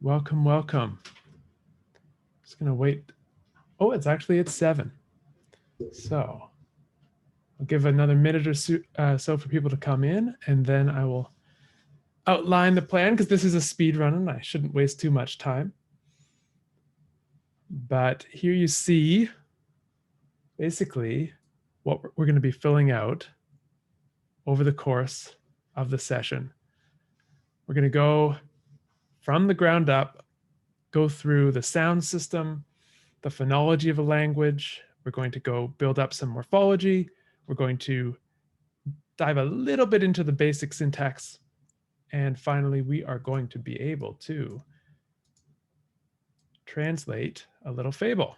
Welcome, welcome. Just gonna wait. Oh, it's 7. So I'll give another minute or so for people to come in, and then I will outline the plan because this is a speed run and I shouldn't waste too much time. But here you see basically what we're going to be filling out over the course of the session. We're going to go from the ground up, go through the sound system, the phonology of a language. We're going to go build up some morphology. We're going to dive a little bit into the basic syntax. And finally, we are going to be able to translate a little fable.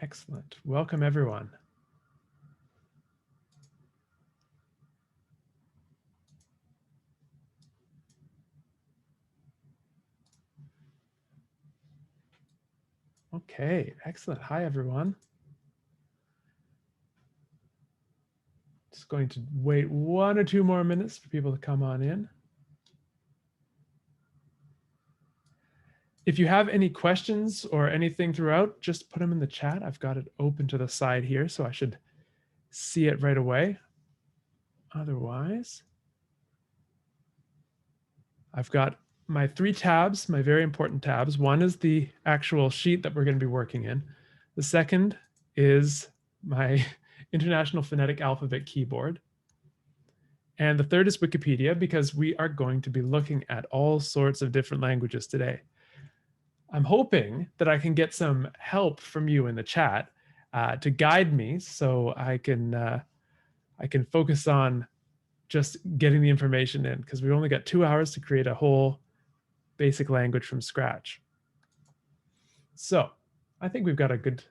Excellent. Welcome, everyone. Okay, excellent. Hi, everyone. Just going to wait 1 or 2 more minutes for people to come on in. If you have any questions or anything throughout, just put them in the chat. I've got it open to the side here, so I should see it right away. Otherwise, I've got my 3 tabs, my very important tabs. One is the actual sheet that we're going to be working in. The second is my International Phonetic Alphabet keyboard. And the third is Wikipedia, because we are going to be looking at all sorts of different languages today. I'm hoping that I can get some help from you in the chat to guide me so I can focus on just getting the information in, because we've only got 2 hours to create a whole basic language from scratch. So I think we've got a good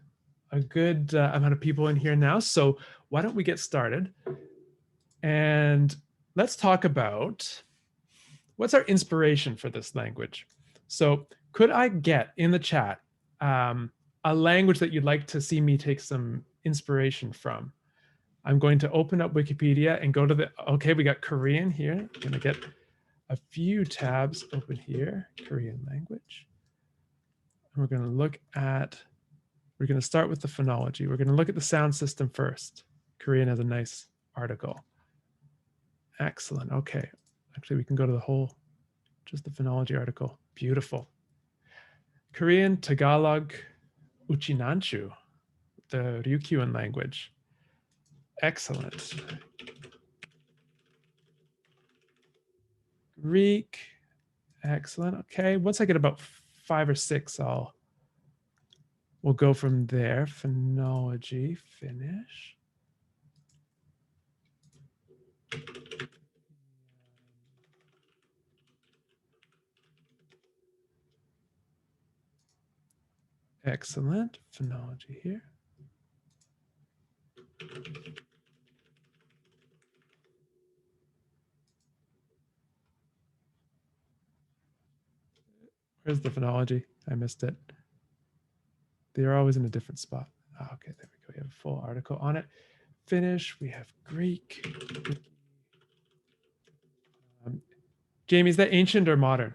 amount of people in here now. So why don't we get started? And let's talk about what's our inspiration for this language. So could I get in the chat a language that you'd like to see me take some inspiration from? I'm going to open up Wikipedia and go to okay, we got Korean here. I'm going to get a few tabs open here, Korean language. And we're going to start with the phonology. We're going to look at the sound system first. Korean has a nice article. Excellent. Okay. Actually, we can go to just the phonology article. Beautiful. Korean, Tagalog, Uchinanchu, the Ryukyuan language. Excellent. Greek. Excellent. Okay. Once I get about 5 or 6, we'll go from there. Phonology, Finnish. Excellent. Phonology here. Where's the phonology? I missed it. They're always in a different spot. Oh, okay, there we go. We have a full article on it. Finnish, we have Greek. Jamie, is that ancient or modern?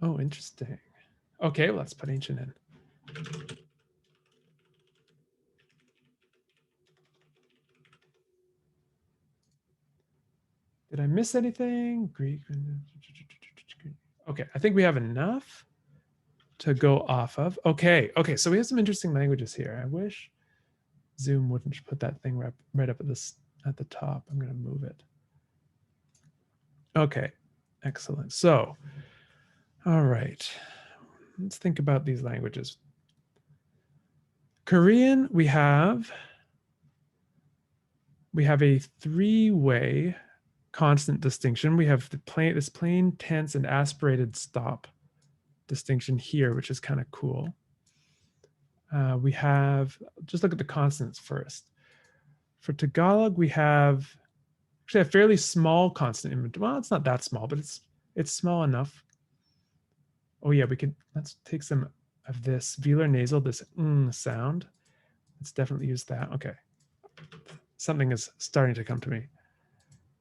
Oh, interesting. Okay, well, let's put ancient in. Did I miss anything? Greek. Okay, I think we have enough to go off of. Okay, so we have some interesting languages here. I wish Zoom wouldn't put that thing right up at the top. I'm going to move it. Okay, excellent. So, all right, let's think about these languages. Korean, we have a 3-way constant distinction. We have this plain tense and aspirated stop distinction here, which is kind of cool. We have, just look at the consonants first. For Tagalog, we have actually a fairly small consonant inventory. Well, it's not that small, but it's small enough. Oh yeah, let's take some of this velar nasal, this sound. Let's definitely use that. Okay. Something is starting to come to me.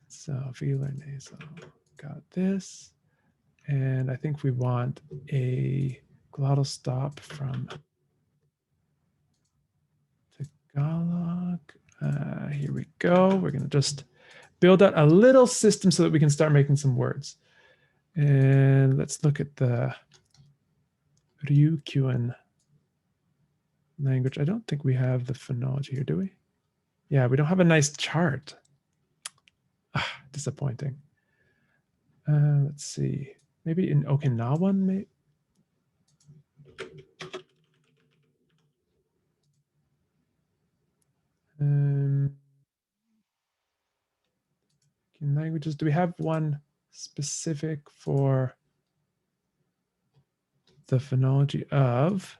So velar nasal, got this. And I think we want a glottal stop from Tagalog. Here we go. We're going to just build out a little system so that we can start making some words. And let's look at the Ryukyuan language. I don't think we have the phonology here, do we? Yeah, we don't have a nice chart. Disappointing. Let's see. Maybe in Okinawan, maybe. In languages, do we have one specific for the phonology of?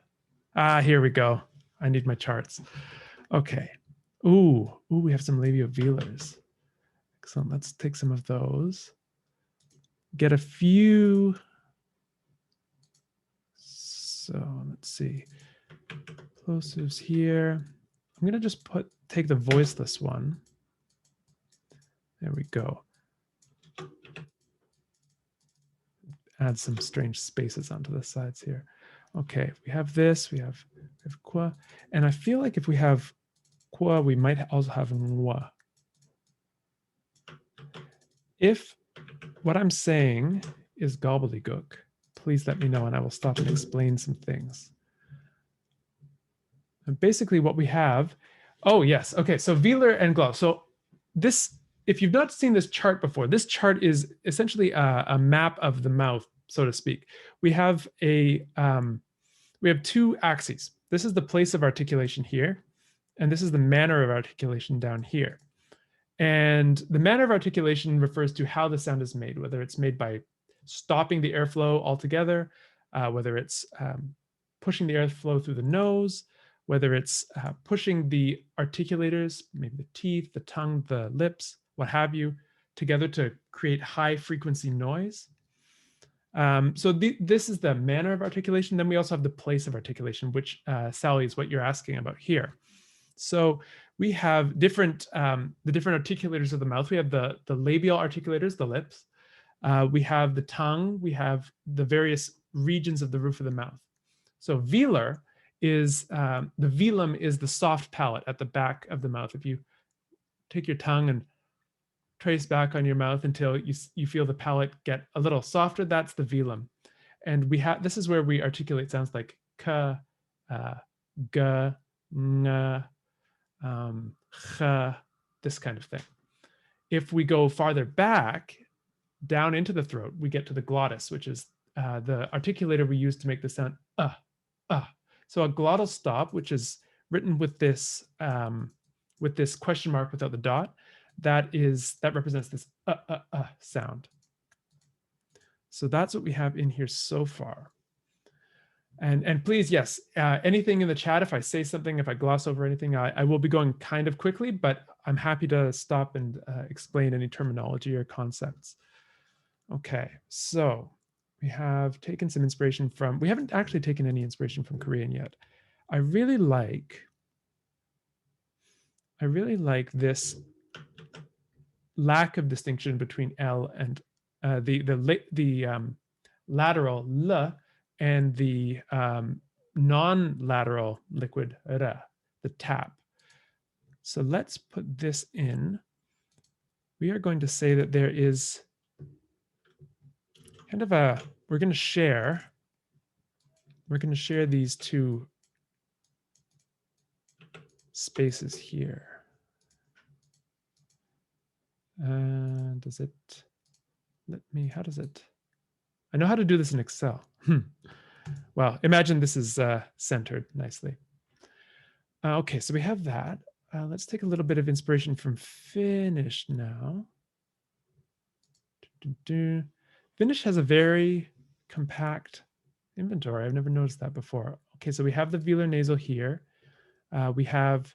Here we go. I need my charts. Okay. Ooh, we have some labiovelars. Excellent. Let's take some of those. Get a few. So let's see. Plosives here. I'm going to just take the voiceless one. There we go. Add some strange spaces onto the sides here. Okay, we have this, we have qua. And I feel like if we have qua, we might also have moi. If what I'm saying is gobbledygook, please let me know and I will stop and explain some things. And basically what we have, oh yes, okay, so velar and gloss. So this, if you've not seen this chart before, this chart is essentially a map of the mouth, so to speak. We have two axes. This is the place of articulation here, and this is the manner of articulation down here. And the manner of articulation refers to how the sound is made, whether it's made by stopping the airflow altogether, whether it's pushing the airflow through the nose, whether it's pushing the articulators, maybe the teeth, the tongue, the lips, what have you, together to create high frequency noise. So this is the manner of articulation. Then we also have the place of articulation, which Sally is what you're asking about here. So we have different the different articulators of the mouth. We have the labial articulators, the lips. We have the tongue. We have the various regions of the roof of the mouth. So velar is the velum is the soft palate at the back of the mouth. If you take your tongue and trace back on your mouth until you feel the palate get a little softer, that's the velum. And we have, this is where we articulate sounds like k, g, ng, ch, this kind of thing. If we go farther back, down into the throat, we get to the glottis, which is the articulator we use to make the sound So a glottal stop, which is written with this question mark without the dot, that represents this sound. So that's what we have in here so far. And please, yes, anything in the chat, if I say something, if I gloss over anything, I will be going kind of quickly, but I'm happy to stop and explain any terminology or concepts. Okay, so we have taken some inspiration from, we haven't actually taken any inspiration from Korean yet. I really like this lack of distinction between L and the lateral L and the non-lateral liquid R, the tap. So let's put this in. We are going to say that there is kind of we're going to share these two spaces here. Does it let me, how does it, I know how to do this in Excel. Well, imagine this is centered nicely. Okay, so we have that. Let's take a little bit of inspiration from Finnish now. Finnish has a very compact inventory. I've never noticed that before. Okay, so we have the velar nasal here. We have,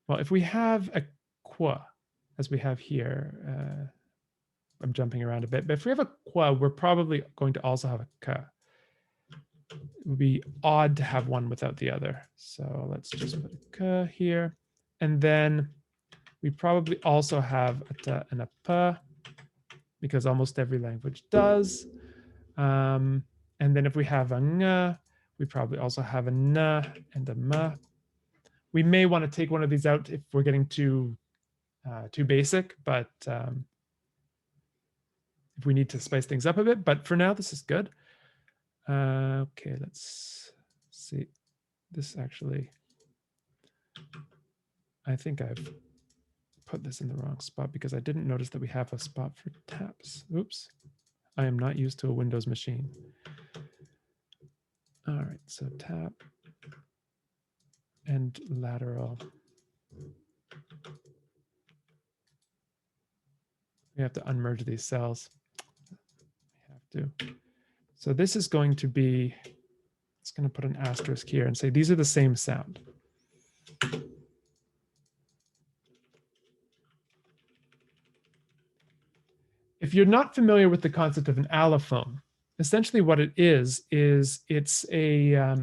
well, if we have a qua, as we have here, I'm jumping around a bit, but if we have a qua, we're probably going to also have a ka. it would be odd to have one without the other. So let's just put a k here. And then we probably also have a t and a p, because almost every language does. And then if we have a ng, we probably also have a n and a m. We may want to take one of these out if we're getting too basic, but if we need to spice things up a bit. But for now, this is good. Okay, let's see. This actually, I think I've put this in the wrong spot because I didn't notice that we have a spot for taps. Oops. I am not used to a Windows machine. All right, so tap and lateral. We have to unmerge these cells. We have to. So this is going to be, it's going to put an asterisk here and say these are the same sound. If you're not familiar with the concept of an allophone, essentially what it is it's a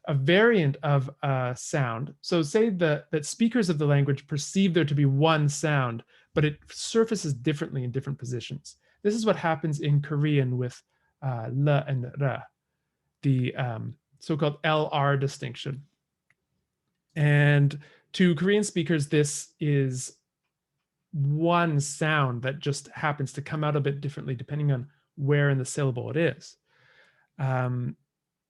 variant of a sound. So say that speakers of the language perceive there to be one sound, but it surfaces differently in different positions. This is what happens in Korean with l and r, the so-called LR distinction. And to Korean speakers, this is one sound that just happens to come out a bit differently depending on where in the syllable it is.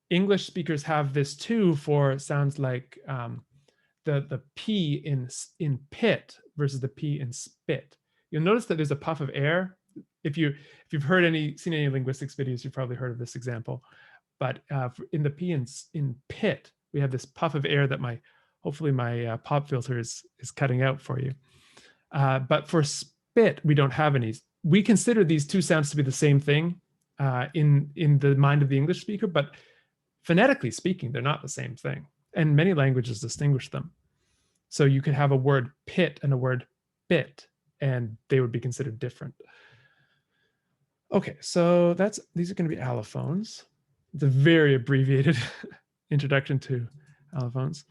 English speakers have this too for sounds like the P in pit versus the P in spit. You'll notice that there's a puff of air. If you've seen any linguistics videos, you've probably heard of this example. But in the P in pit, we have this puff of air that hopefully my pop filter is cutting out for you. But for spit, we don't have any. We consider these two sounds to be the same thing in the mind of the English speaker, but phonetically speaking, they're not the same thing. And many languages distinguish them. So you could have a word pit and a word bit, and they would be considered different. Okay, so these are going to be allophones. It's a very abbreviated introduction to allophones.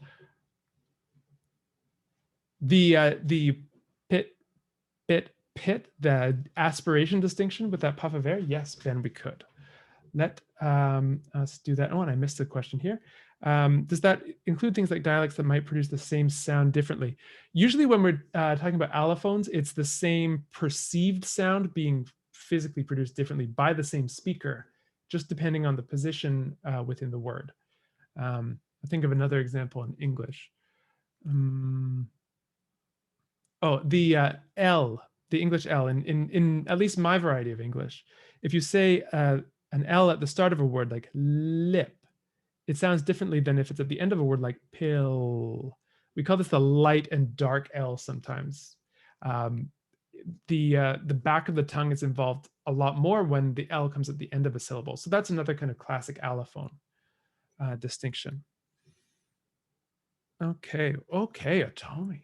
The pit, bit, pit, the aspiration distinction with that puff of air, yes, Ben, we could. Let us do that. Oh, and I missed the question here. Does that include things like dialects that might produce the same sound differently? Usually when we're talking about allophones, it's the same perceived sound being physically produced differently by the same speaker, just depending on the position within the word. I think of another example in English. The L, the English L, in at least my variety of English, if you say an L at the start of a word like lip, it sounds differently than if it's at the end of a word like pill. We call this the light and dark L sometimes. The back of the tongue is involved a lot more when the L comes at the end of a syllable. So that's another kind of classic allophone distinction. Okay, Atomi.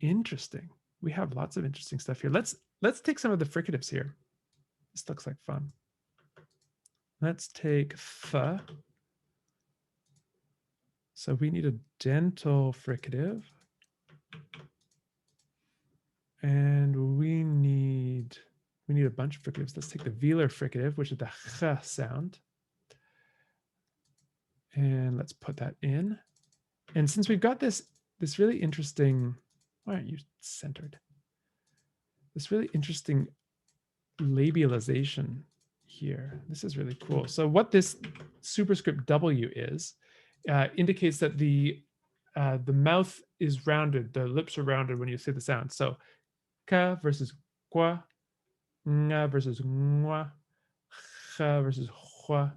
Interesting. We have lots of interesting stuff here. Let's take some of the fricatives here. This looks like fun. Let's take th. So we need a dental fricative. And we need a bunch of fricatives. Let's take the velar fricative, which is the ch sound. And let's put that in. And since we've got this really interesting, why aren't you centered? This really interesting labialization here. This is really cool. So what this superscript W is, indicates that the mouth is rounded, the lips are rounded when you say the sound. So ka versus kwa, nga versus ngwa, cha versus hua.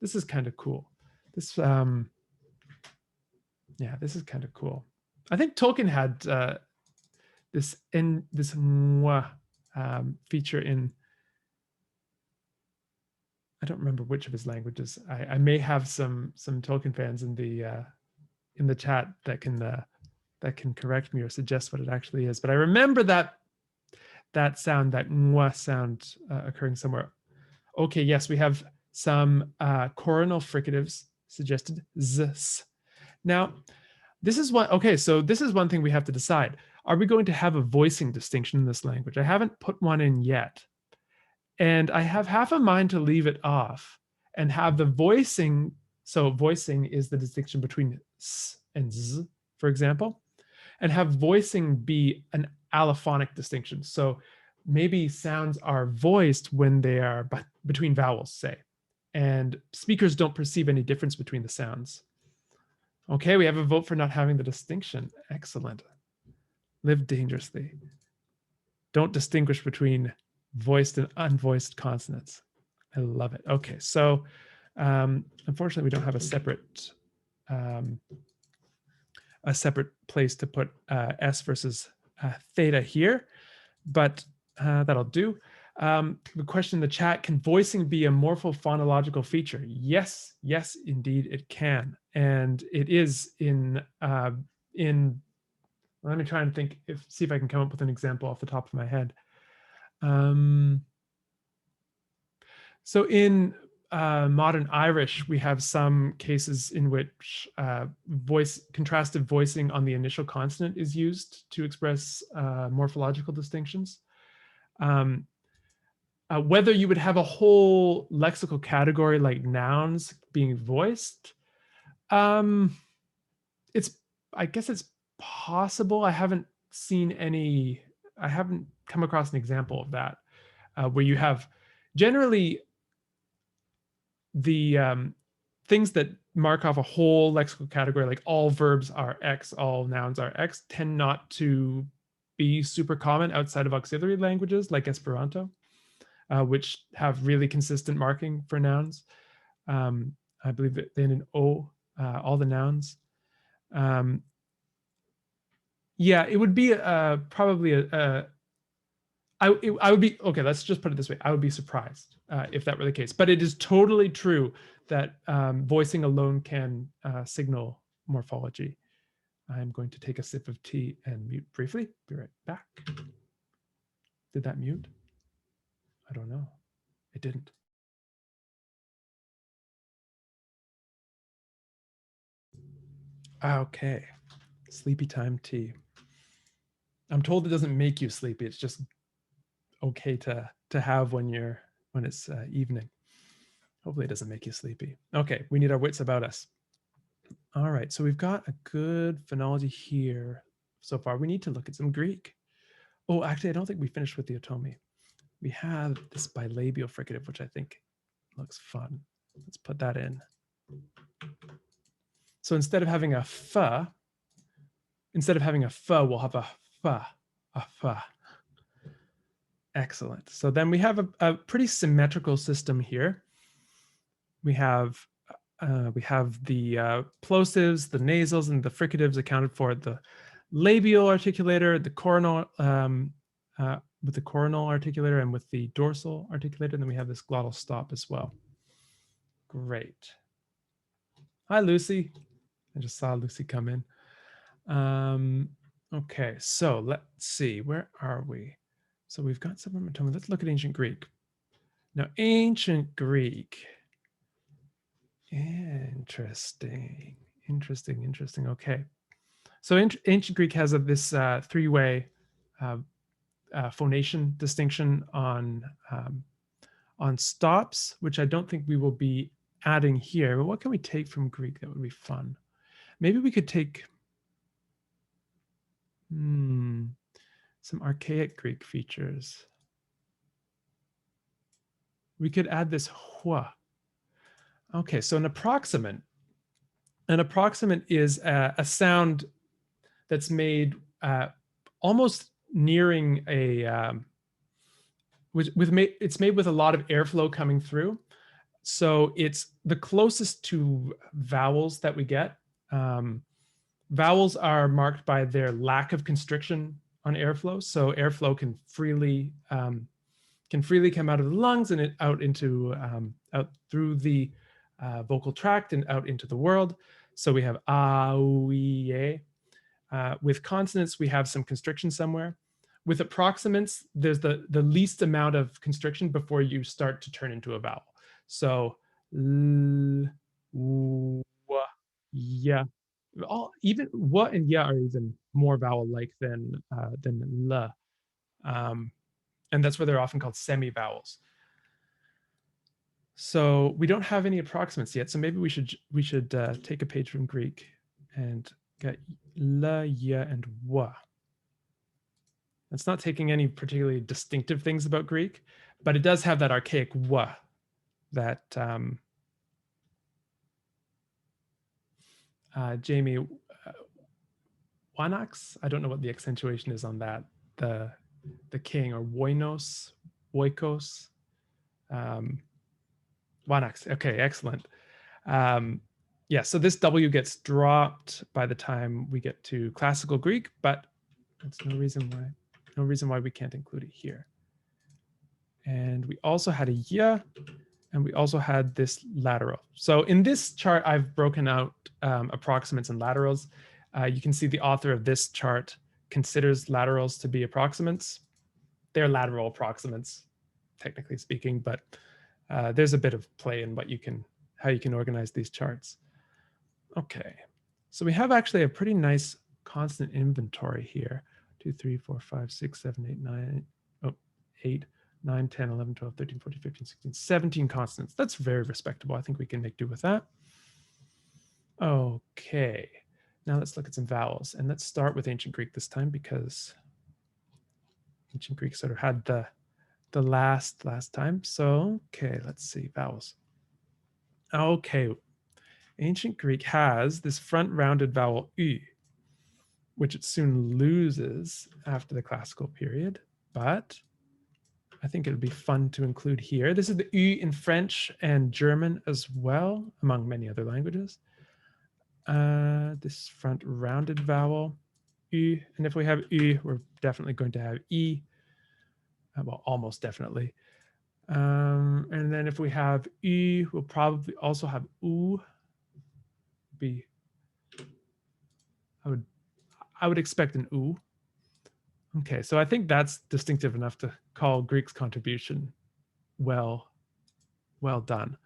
This is kind of cool. This this is kind of cool. I think Tolkien had this ngwa feature in, I don't remember which of his languages. I may have some Tolkien fans in the chat that can correct me or suggest what it actually is. But I remember that sound, that ngwa sound occurring somewhere. Okay, yes, we have Some coronal fricatives suggested z. Now, this is one, okay, so this is one thing we have to decide. Are we going to have a voicing distinction in this language? I haven't put one in yet. And I have half a mind to leave it off and have the voicing. So voicing is the distinction between s and z, for example, and have voicing be an allophonic distinction. So maybe sounds are voiced when they are between vowels, say, and speakers don't perceive any difference between the sounds. Okay, we have a vote for not having the distinction. Excellent. Live dangerously. Don't distinguish between voiced and unvoiced consonants. I love it. Okay, so unfortunately, we don't have a separate place to put S versus theta here, but that'll do. The question in the chat, can voicing be a morphophonological feature? Yes, yes, indeed it can. And it is in let me try and see if I can come up with an example off the top of my head. So in modern Irish, we have some cases in which contrastive voicing on the initial consonant is used to express morphological distinctions. Whether you would have a whole lexical category like nouns being voiced, I guess it's possible. I haven't come across an example of that where you have generally the things that mark off a whole lexical category, like all verbs are X, all nouns are X, tend not to be super common outside of auxiliary languages like Esperanto, which have really consistent marking for nouns. I believe that in an O, all the nouns. Yeah, it would be probably I would be, okay, let's just put it this way. I would be surprised if that were the case. But it is totally true that voicing alone can signal morphology. I'm going to take a sip of tea and mute briefly. Be right back. Did that mute? I don't know. It didn't. Okay, sleepy time tea. I'm told it doesn't make you sleepy. It's just okay to have when it's evening. Hopefully it doesn't make you sleepy. Okay, we need our wits about us. All right, so we've got a good phonology here so far. We need to look at some Greek. Oh, actually, I don't think we finished with the otomi. We have this bilabial fricative, which I think looks fun. Let's put that in. So instead of having a f, we'll have a fa. Excellent. So then we have a pretty symmetrical system here. We have the plosives, the nasals, and the fricatives accounted for. The labial articulator, the coronal, with the coronal articulator and with the dorsal articulator. And then we have this glottal stop as well. Great. Hi, Lucy. I just saw Lucy come in. Okay, so let's see, where are we? So we've got some momentum. Let's look at ancient Greek. Now, ancient Greek. Interesting. Okay. So ancient Greek has this three-way phonation distinction on stops, which I don't think we will be adding here. But what can we take from Greek that would be fun? Maybe we could take some archaic Greek features. We could add this hua. Okay, so an approximant is a sound that's made almost nearing a it's made with a lot of airflow coming through. So it's the closest to vowels that we get. Vowels are marked by their lack of constriction on airflow. So airflow can freely come out of the lungs and out through the vocal tract and out into the world. So we have a, u, e, e. With consonants, we have some constriction somewhere. With approximants, there's the least amount of constriction before you start to turn into a vowel. So l, w, yeah. Even what and yeah are even more vowel-like than l. And that's where they're often called semi-vowels. So we don't have any approximants yet. So maybe we should take a page from Greek and get la, ya, and wa. It's not taking any particularly distinctive things about Greek, but it does have that archaic wa that Jamie Wanax. I don't know what the accentuation is on that. The king, or Woinos, Woikos. Wanax. Okay, excellent. Yeah, so this W gets dropped by the time we get to classical Greek, but that's no reason why we can't include it here. And we also had a ya, and we also had this lateral. So in this chart, I've broken out approximants and laterals. You can see the author of this chart considers laterals to be approximants. They're lateral approximants, technically speaking, but there's a bit of play in how you can organize these charts. Okay, so we have actually a pretty nice constant inventory here. 2, 3, 4, 5, 6, 7, 8, 9, 8, 9, 10, 11, 12, 13, 14, 15, 16, 17 constants. That's very respectable. I think we can make do with that. Okay, now let's look at some vowels. And let's start with Ancient Greek this time, because Ancient Greek sort of had the last time. So, okay, let's see, vowels. Okay, Ancient Greek has this front rounded vowel U, which it soon loses after the classical period, but I think it would be fun to include here. This is the U in French and German as well, among many other languages. This front rounded vowel, U, and if we have U, we're definitely going to have E, well, almost definitely. And then if we have U, we'll probably also have U. I would expect an U. Okay, so I think that's distinctive enough to call Greek's contribution well done.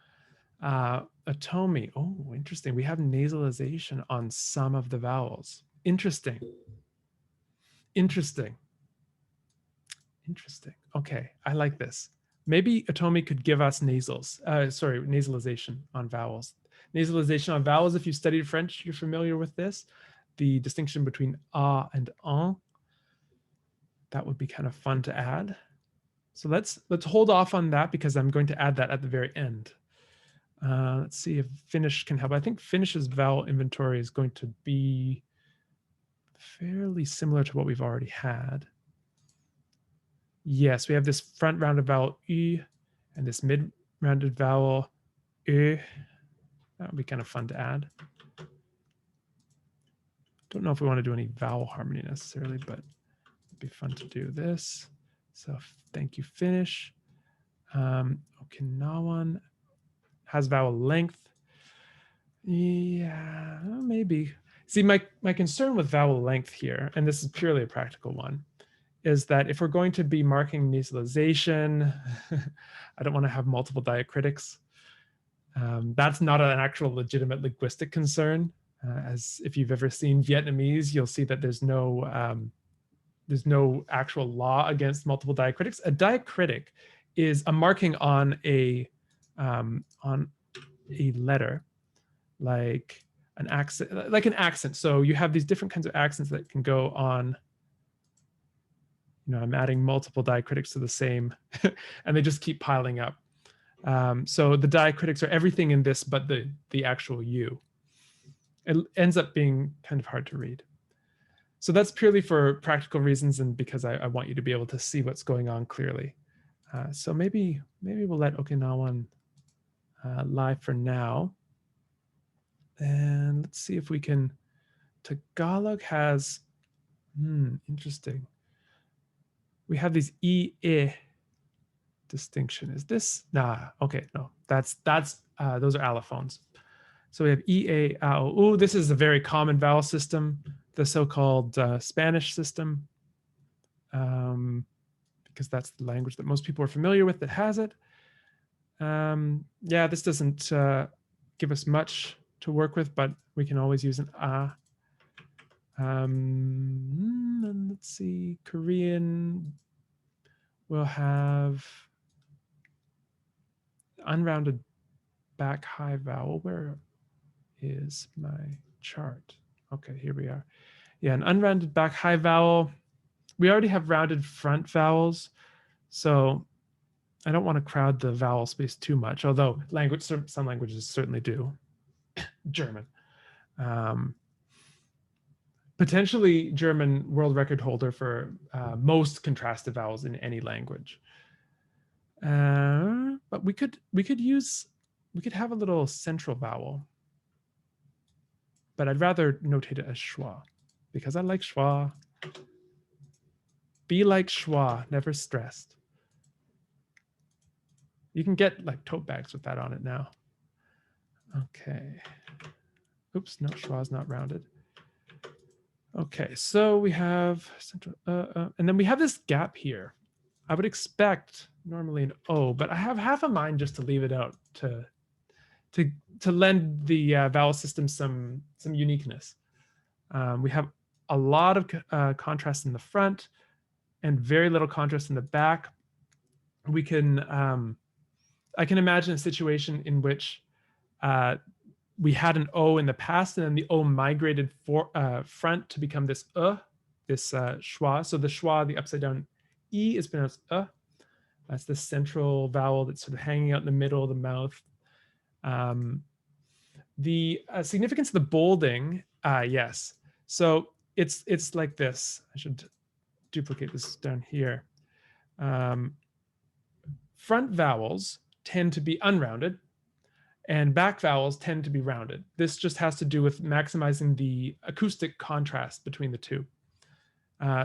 Atomi, oh, interesting. We have nasalization on some of the vowels. Interesting. Okay, I like this. Maybe Atomi could give us nasalization on vowels. Nasalization on vowels, if you studied French, you're familiar with this. The distinction between a and en. That would be kind of fun to add. So let's hold off on that, because I'm going to add that at the very end. Let's see if Finnish can help. I think Finnish's vowel inventory is going to be fairly similar to what we've already had. Yes, we have this front rounded vowel y and this mid rounded vowel ö. That would be kind of fun to add. Don't know if we want to do any vowel harmony necessarily, but it'd be fun to do this. So thank you, Finnish. Okinawan has vowel length. Yeah, maybe. See, my concern with vowel length here, and this is purely a practical one, is that if we're going to be marking nasalization, I don't want to have multiple diacritics. That's not an actual legitimate linguistic concern. As if you've ever seen Vietnamese, you'll see that there's no actual law against multiple diacritics. A diacritic is a marking on a letter, like an accent. So you have these different kinds of accents that can go on. I'm adding multiple diacritics to the same, and they just keep piling up. So the diacritics are everything in this, but the actual U. It ends up being kind of hard to read. So that's purely for practical reasons, and because I want you to be able to see what's going on clearly. So maybe we'll let Okinawan lie for now. And let's see if we can. Tagalog has, interesting. We have these e distinction. Is this? Nah, okay, no, those are allophones. So we have e, a, o, u. This is a very common vowel system, the so-called Spanish system, because that's the language that most people are familiar with that has it. Yeah, this doesn't give us much to work with, but we can always use an ah. And let's see, Korean will have unrounded back high vowel. Where is my chart? Okay, here we are. Yeah, an unrounded back high vowel. We already have rounded front vowels, so I don't want to crowd the vowel space too much, although some languages certainly do. German. Potentially German world record holder for most contrastive vowels in any language. But we could have a little central vowel, but I'd rather notate it as schwa because I like schwa. Be like schwa, never stressed. You can get like tote bags with that on it now. Okay. Oops, no, schwa is not rounded. Okay, so we have central, and then we have this gap here. I would expect normally an O, but I have half a mind just to leave it out to lend the vowel system some uniqueness. We have a lot of contrast in the front and very little contrast in the back. We can I can imagine a situation in which we had an O in the past, and then the O migrated front to become this schwa. So the schwa, the upside down E, is pronounced That's the central vowel that's sort of hanging out in the middle of the mouth. The significance of the bolding, yes. So it's like this. I should duplicate this down here. Front vowels tend to be unrounded, and back vowels tend to be rounded. This just has to do with maximizing the acoustic contrast between the two.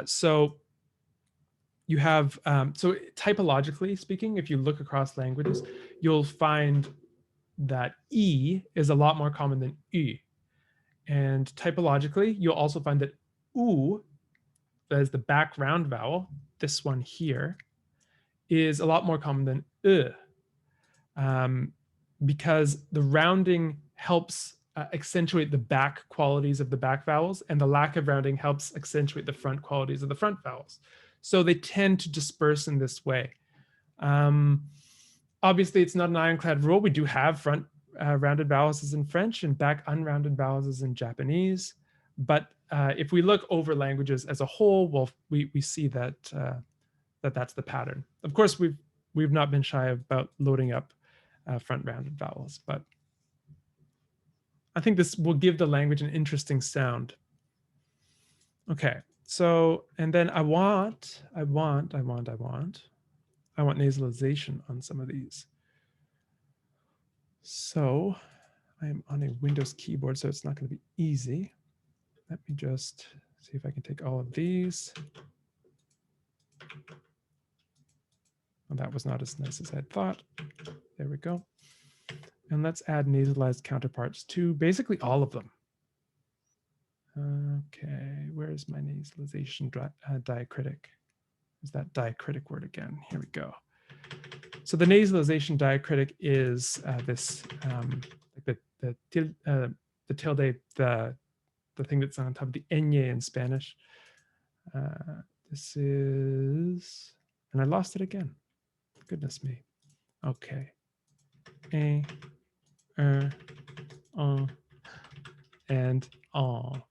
So you have, so typologically speaking, if you look across languages, you'll find that E is a lot more common than Ü. And typologically, you'll also find that U, that is the back round vowel, this one here, is a lot more common than because the rounding helps accentuate the back qualities of the back vowels, and the lack of rounding helps accentuate the front qualities of the front vowels. So they tend to disperse in this way. Obviously, it's not an ironclad rule. We do have front rounded vowels as in French and back unrounded vowels as in Japanese. But if we look over languages as a whole, well, we see that that's the pattern. Of course, we've not been shy about loading up front rounded vowels, but I think this will give the language an interesting sound. Okay, so, and then I want nasalization on some of these. So I'm on a Windows keyboard, so it's not going to be easy. Let me just see if I can take all of these. Well, that was not as nice as I thought. There we go. And let's add nasalized counterparts to basically all of them. Okay, where's my nasalization diacritic? Is that diacritic word again? Here we go. So the nasalization diacritic is this, like the tilde, the thing that's on top of the ñ in Spanish. This is, and I lost it again. Goodness me. Okay. A, and on.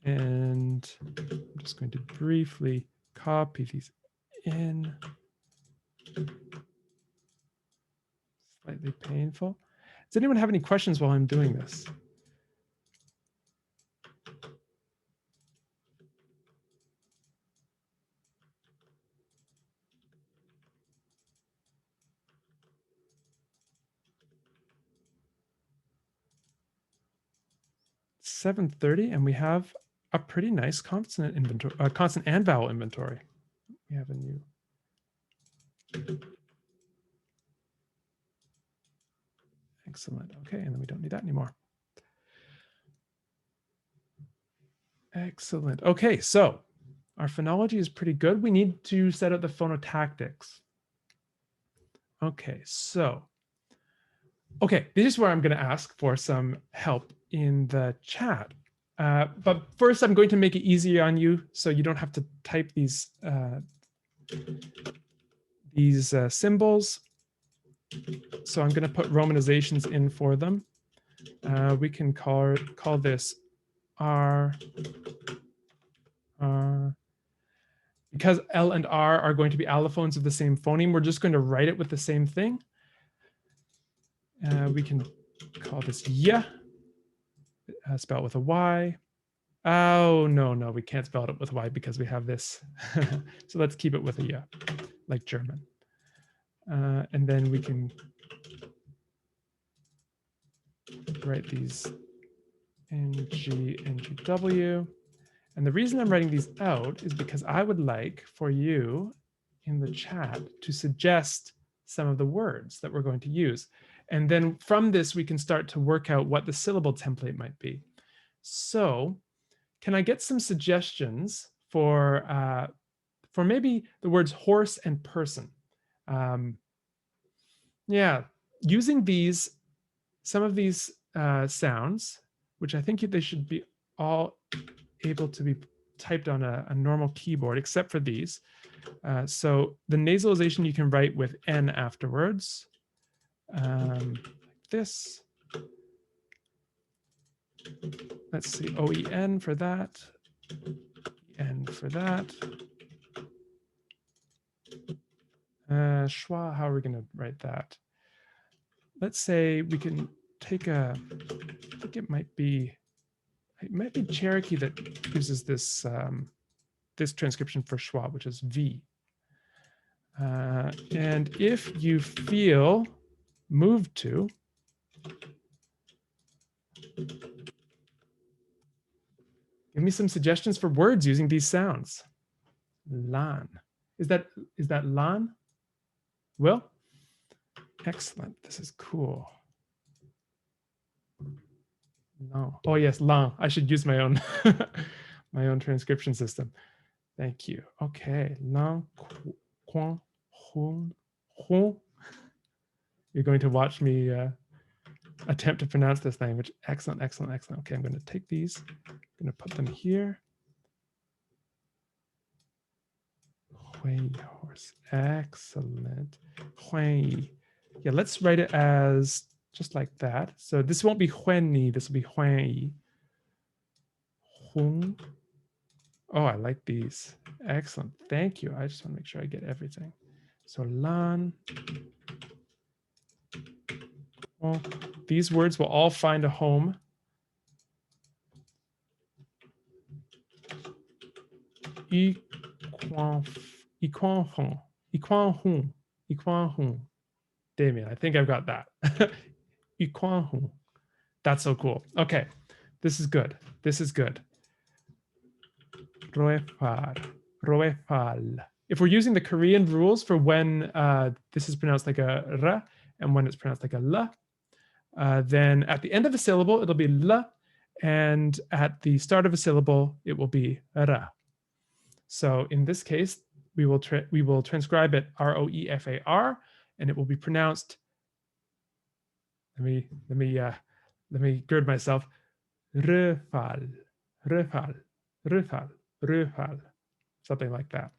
And I'm just going to briefly copy these in. Slightly painful. Does anyone have any questions while I'm doing this? It's 7:30, and we have a pretty nice consonant inventory, consonant and vowel inventory. We have a new. Excellent. Okay, and then we don't need that anymore. Excellent. Okay, so our phonology is pretty good. We need to set up the phonotactics. Okay, so, okay, this is where I'm going to ask for some help in the chat. But first, I'm going to make it easier on you so you don't have to type these symbols. So I'm going to put romanizations in for them. We can call this R. Because L and R are going to be allophones of the same phoneme, we're just going to write it with the same thing. We can call this Y, spell it with a Y. Oh, no, we can't spell it with a Y because we have this. So let's keep it with a Y, like German. And then we can write these NG, NGW. And the reason I'm writing these out is because I would like for you in the chat to suggest some of the words that we're going to use. And then from this, we can start to work out what the syllable template might be. So can I get some suggestions for maybe the words horse and person? Yeah, using some of these sounds, which I think they should be all able to be typed on a normal keyboard, except for these. So the nasalization you can write with N afterwards, like this. Let's see, OEN for that, N for that. Schwa, how are we going to write that? Let's say we can take I think it might be Cherokee that uses this this transcription for schwa, which is V. And if you feel moved to, give me some suggestions for words using these sounds. Lan. Is that lan? Will? Excellent. This is cool. No. Oh yes, lan. I should use my own my own transcription system. Thank you. Okay. Lan quan hun hun. You're going to watch me attempt to pronounce this language. Excellent, excellent, excellent. Okay, I'm going to take these. I'm going to put them here. Hui horse. Excellent. Hui. Yeah, let's write it as just like that. So this won't be hueni, this will be hui. Hung. Oh, I like these. Excellent. Thank you. I just want to make sure I get everything. So lan. Well, these words will all find a home. Damien, I think I've got that. That's so cool. Okay, this is good. This is good. Roefar. If we're using the Korean rules for when this is pronounced like a r and when it's pronounced like a l, then at the end of a syllable, it'll be l, and at the start of a syllable, it will be ra. So in this case, we will transcribe it roefar, and it will be pronounced. Let me gird myself. Röfal, röfal, röfal, röfal, something like that.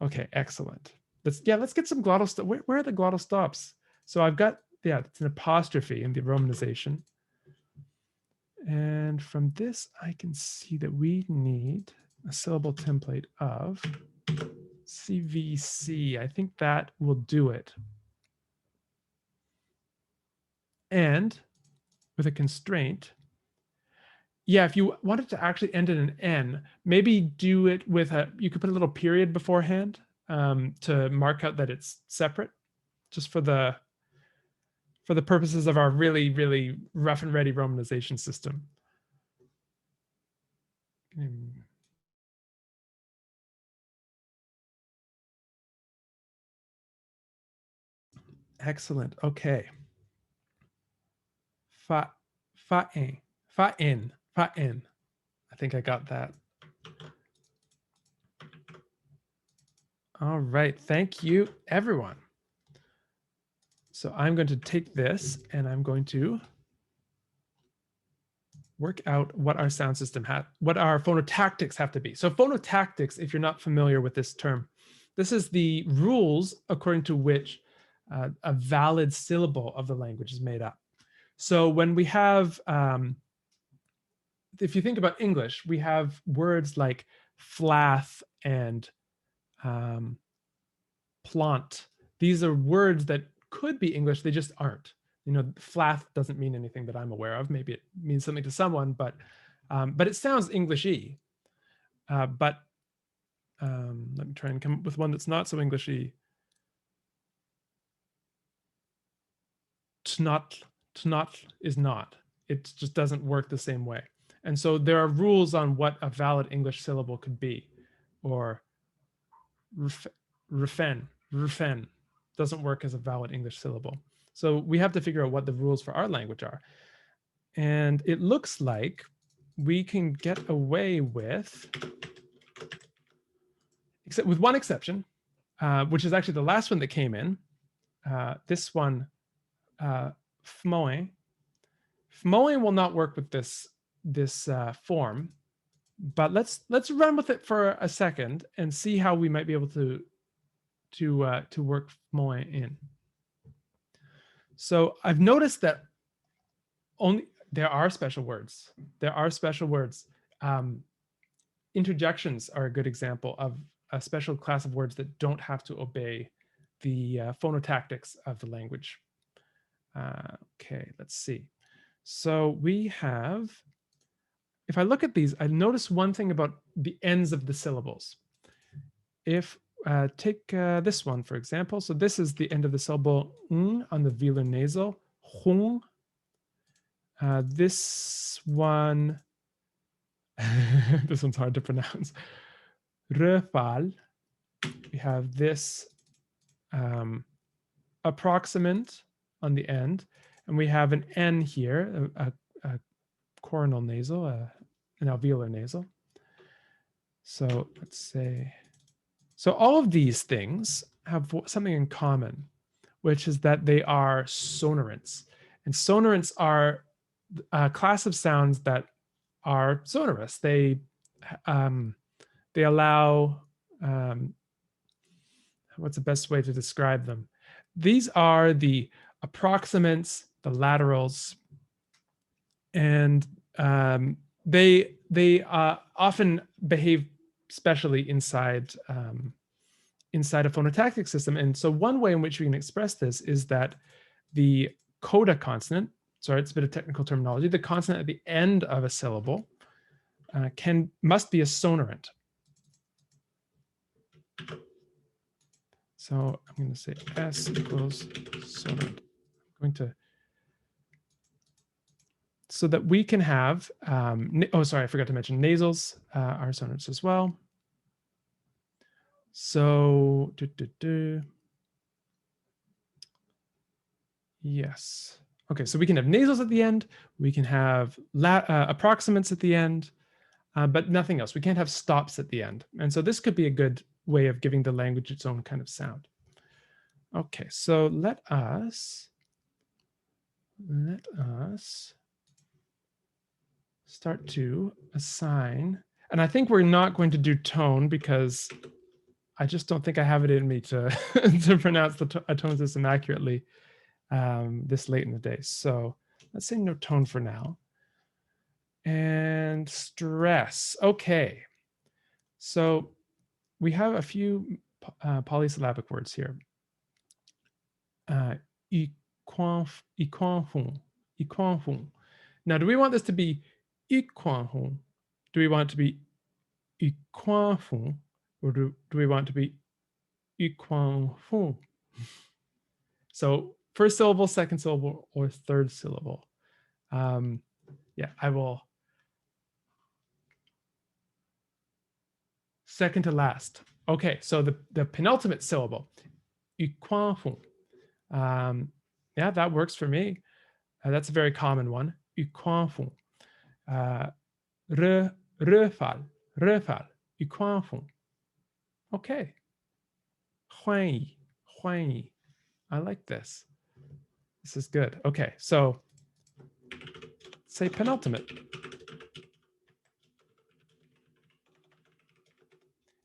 Okay, excellent. Let's get some glottal stops. Where are the glottal stops? So I've got, it's an apostrophe in the romanization. And from this, I can see that we need a syllable template of CVC. I think that will do it. And with a constraint, if you wanted to actually end in an N, maybe do it with you could put a little period beforehand to mark out that it's separate, just for the purposes of our really, really rough and ready romanization system. Excellent. Okay. Fa in. I think I got that. All right, thank you, everyone. So I'm going to take this and I'm going to work out what our sound system what our phonotactics have to be. So phonotactics, if you're not familiar with this term, this is the rules according to which a valid syllable of the language is made up. So when we have, if you think about English, we have words like flath and plant. These are words that could be English, they just aren't. You know, flath doesn't mean anything that I'm aware of. Maybe it means something to someone, but it sounds English-y. Let me try and come up with one that's not so English-y. Tnot is not. It just doesn't work the same way. And so there are rules on what a valid English syllable could be. Or rufen doesn't work as a valid English syllable. So we have to figure out what the rules for our language are. And it looks like we can get away with, except with one exception, which is actually the last one that came in. This one, fmoe. Fmoe will not work with this form, but let's run with it for a second and see how we might be able to work fmoe in. So I've noticed that there are special words. There are special words. Interjections are a good example of a special class of words that don't have to obey the phonotactics of the language. Okay, let's see. So we have, if I look at these, I notice one thing about the ends of the syllables. If take this one, for example. So this is the end of the syllable ng on the velar nasal, hung. This one, this one's hard to pronounce. Refal. We have this approximant on the end, and we have an N here, a coronal nasal, an alveolar nasal. So let's say, so all of these things have something in common, which is that they are sonorants. And sonorants are a class of sounds that are sonorous. They allow, what's the best way to describe them? These are the approximants, the laterals, and they often behave specially inside inside a phonotactic system. And so one way in which we can express this is that the coda consonant, sorry, it's a bit of technical terminology, the consonant at the end of a syllable must be a sonorant. So I'm going to say S equals sonorant. I'm going to, so that we can have, oh, sorry, I forgot to mention nasals are sonorants as well. So, yes. Okay, so we can have nasals at the end, we can have approximants at the end, but nothing else. We can't have stops at the end. And so this could be a good way of giving the language its own kind of sound. Okay, so let us start to assign, and I think we're not going to do tone because I just don't think I have it in me to to pronounce the a tone system accurately this late in the day. So let's say no tone for now. And stress. Okay. So we have a few polysyllabic words here. Now, do we want this to be do we want it to be or do we want it to be So first syllable, second syllable, or third syllable. Yeah, I will. Second to last. Okay, so the penultimate syllable. Yeah, that works for me. That's a very common one. Röfall, röfall, i kwanfung. Okay. 欢迎, 欢迎. I like this. This is good. Okay, so say penultimate.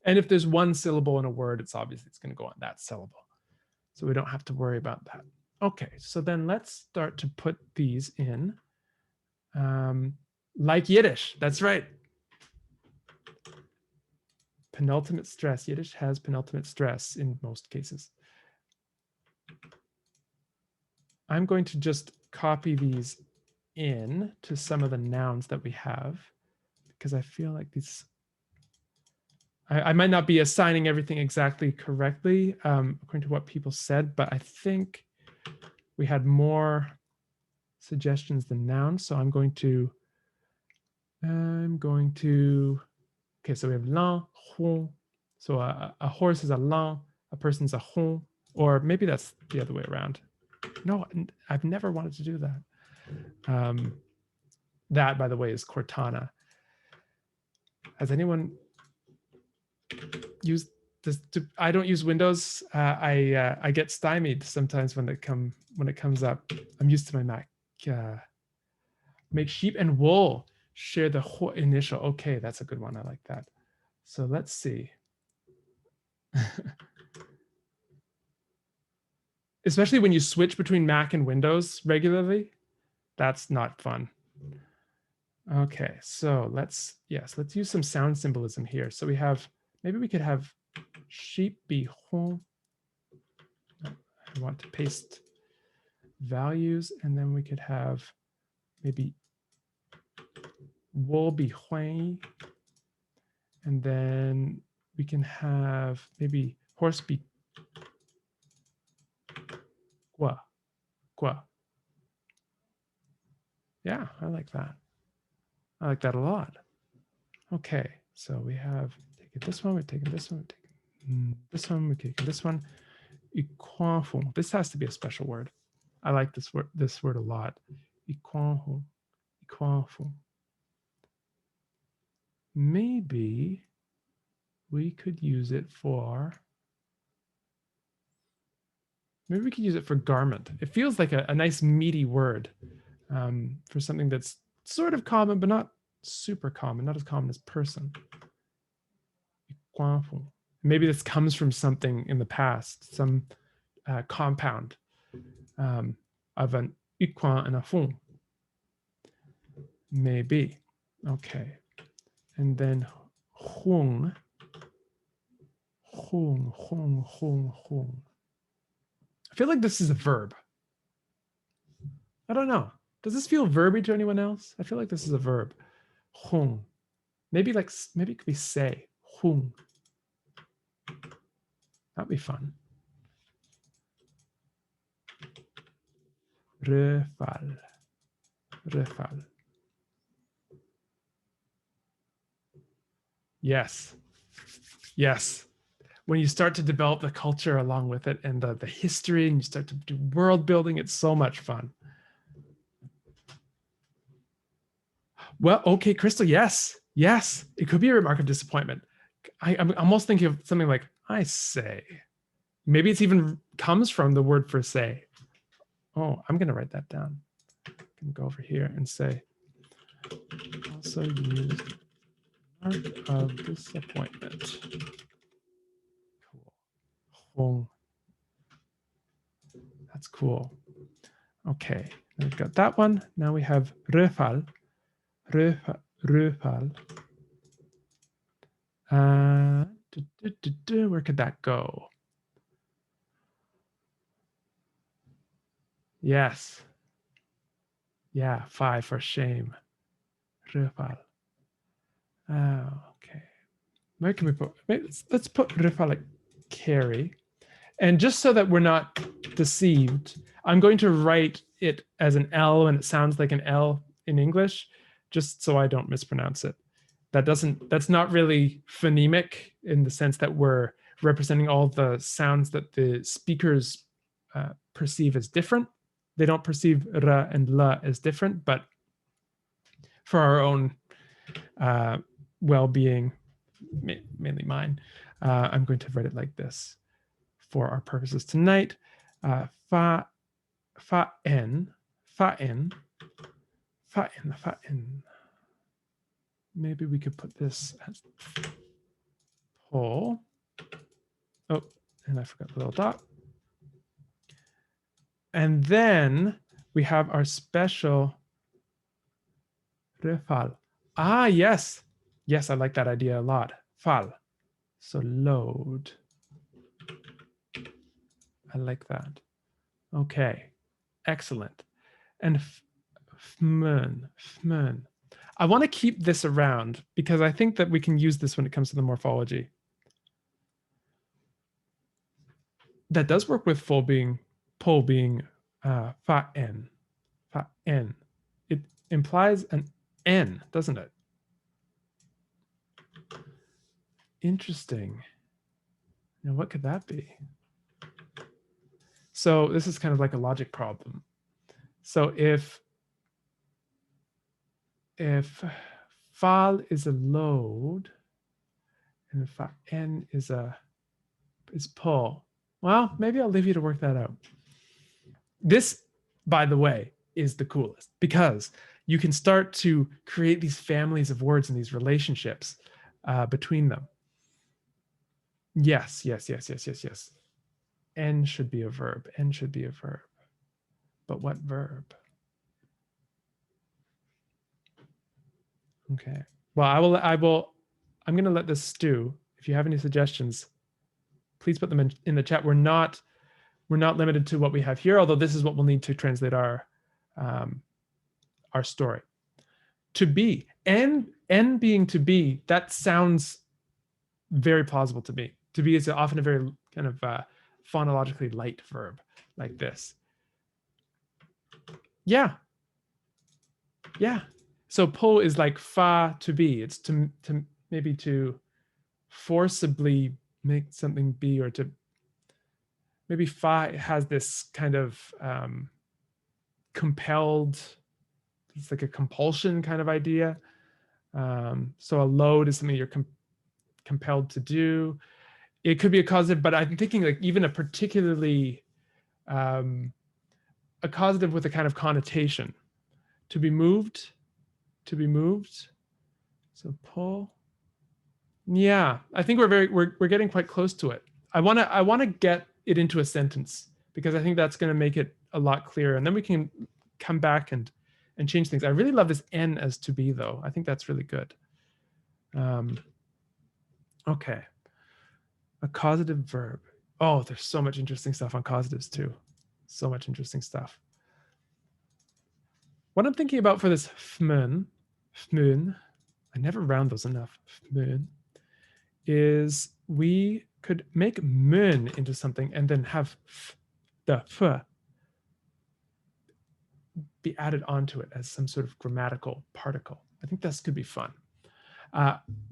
And if there's one syllable in a word, it's obviously it's going to go on that syllable. So we don't have to worry about that. Okay, so then let's start to put these in like Yiddish. That's right. Penultimate stress. Yiddish has penultimate stress in most cases. I'm going to just copy these in to some of the nouns that we have, because I feel like these, I might not be assigning everything exactly correctly according to what people said, but I think we had more suggestions than nouns. So I'm going to, okay, so we have lan, hon. So a horse is a lan, a person's a hon, or maybe that's the other way around. No, I've never wanted to do that. That, by the way, is Cortana. Has anyone used this? I don't use Windows. I get stymied sometimes when it comes up. I'm used to my Mac. Make sheep and wool share the initial. Okay, that's a good one. I like that. So let's see. Especially when you switch between Mac and Windows regularly, that's not fun. Okay, so let's use some sound symbolism here. So we have, maybe we could have sheep be hon. I want to paste values, and then we could have maybe wool be huan, and then we can have maybe horse be gua, gua. Yeah, I like that. I like that a lot. Okay, so we have taken this one, we're taking this one, we're taking this one, we're taking this one. This has to be a special word. I like this word a lot. Maybe we could use it for, garment. It feels like a nice meaty word for something that's sort of common, but not super common, not as common as person. Maybe this comes from something in the past, some compound of an iquan and a fon. Maybe. Okay. And then hung. I feel like this is a verb. I don't know. Does this feel verby to anyone else? I feel like this is a verb. Hung. Maybe it could be say. Hung. That'd be fun. Röfall. Röfall. Yes. Yes. When you start to develop the culture along with it and the history, and you start to do world building, it's so much fun. Well, okay, Crystal, yes. Yes, it could be a remark of disappointment. I'm almost thinking of something like, I say. Maybe it's even comes from the word for say. Oh, I'm going to write that down. I can go over here and say, also use remark of disappointment. Cool. That's cool. Okay, we've got that one. Now we have röfall. Röfall. Where could that go? Yes. Yeah, 5 for shame. Röfall. Okay. Where can we put? Let's put röfall like carry. And just so that we're not deceived, I'm going to write it as an L, and it sounds like an L in English, just so I don't mispronounce it. That's not really phonemic in the sense that we're representing all the sounds that the speakers perceive as different. They don't perceive ra and la as different, but for our own well-being, mainly mine, I'm going to write it like this for our purposes tonight. Fa en, fa en, fa en, fa en. Maybe we could put this as pull. Oh, and I forgot the little dot. And then we have our special refal. Ah, yes. Yes, I like that idea a lot. Fal. So load. I like that. Okay, excellent. And fmön, fmön. I want to keep this around because I think that we can use this when it comes to the morphology. That does work with pull being fa n, fa n. It implies an n, doesn't it? Interesting. Now, what could that be? So this is kind of like a logic problem. So if fal is a load and fa n is pull, well, maybe I'll leave you to work that out. This, by the way, is the coolest because you can start to create these families of words and these relationships between them. Yes, yes, yes, yes, yes, yes. N should be a verb. N should be a verb. But what verb? Okay. Well, I'm going to let this stew. If you have any suggestions, please put them in the chat. We're not limited to what we have here, although this is what we'll need to translate our story. To be, n being to be, that sounds very plausible to me. To be is often a very kind of phonologically light verb like this. Yeah. Yeah. So pull is like fa to be. It's to maybe to forcibly make something be, or to maybe fa has this kind of compelled, it's like a compulsion kind of idea. So a load is something you're compelled to do. It could be a causative, but I'm thinking like even a particularly a causative with a kind of connotation. To be moved, to be moved. So pull. Yeah, I think we're getting quite close to it. I want to get it into a sentence because I think that's going to make it a lot clearer, and then we can come back and change things. I really love this n as to be though. I think that's really good. Okay, a causative verb. Oh, there's so much interesting stuff on causatives too. So much interesting stuff. What I'm thinking about for this fmön, I never round those enough, fmön, is we could make mön into something and then have the f be added onto it as some sort of grammatical particle. I think this could be fun.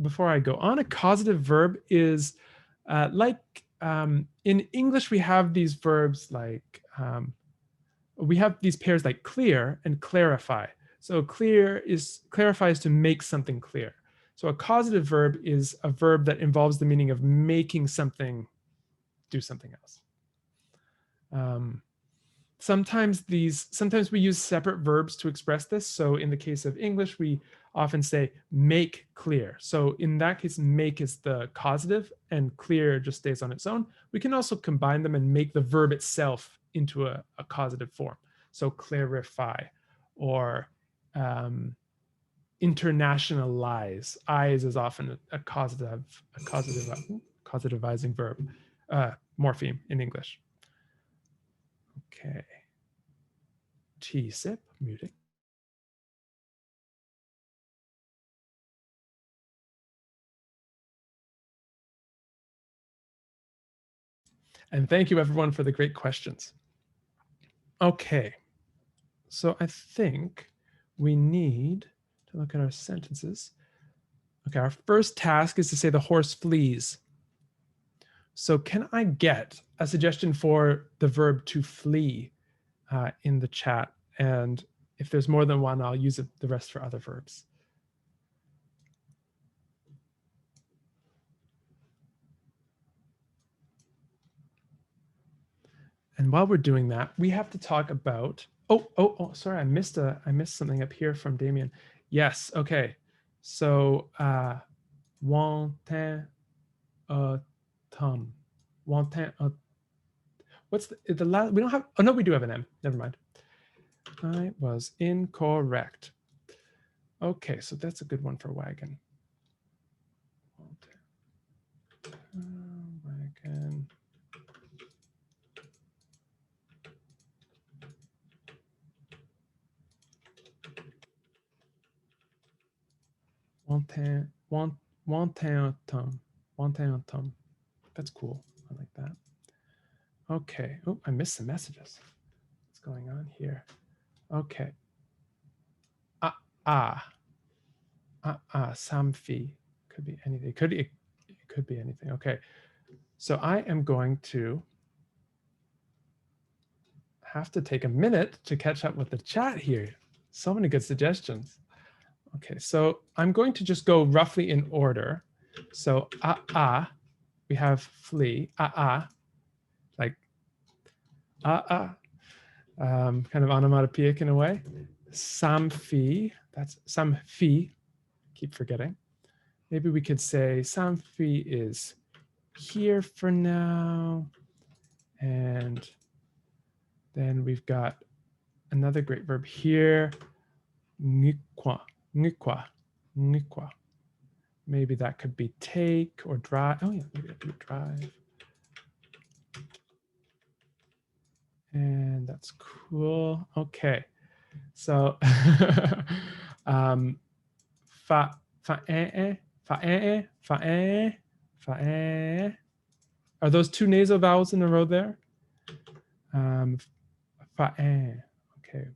Before I go on, a causative verb is like in English, we have these verbs like, we have these pairs like clear and clarify. So clarify is to make something clear. So a causative verb is a verb that involves the meaning of making something do something else. Sometimes we use separate verbs to express this. So in the case of English, we often say make clear. So in that case, make is the causative and clear just stays on its own. We can also combine them and make the verb itself into a causative form. So clarify or internationalize. Eyes is often a causativizing verb, morpheme in English. Okay. T-sip, muting. And thank you everyone for the great questions. Okay, so I think we need to look at our sentences. Okay, our first task is to say the horse flees. So can I get a suggestion for the verb to flee in the chat? And if there's more than one, I'll use the rest for other verbs. And while we're doing that, we have to talk about, sorry, I missed something up here from Damien. Yes, okay. So wantin autumn. Wantin what's the last, we don't have, oh no, we do have an M, never mind. I was incorrect. Okay, so that's a good one for wagon. Wagon. Wantin autumn. That's cool. I like that. Okay. Oh, I missed some messages. What's going on here? Okay. Samfi. Could be anything. It could be anything. Okay. So I am going to have to take a minute to catch up with the chat here. So many good suggestions. Okay, so I'm going to just go roughly in order. So we have flee, like kind of onomatopoeic in a way. Samfi, that's samfi, keep forgetting. Maybe we could say samfi is here for now. And then we've got another great verb here, ngikwa. Maybe that could be take or drive. Oh yeah, maybe that could be drive. And that's cool. Okay. So are those two nasal vowels in a row there? Okay,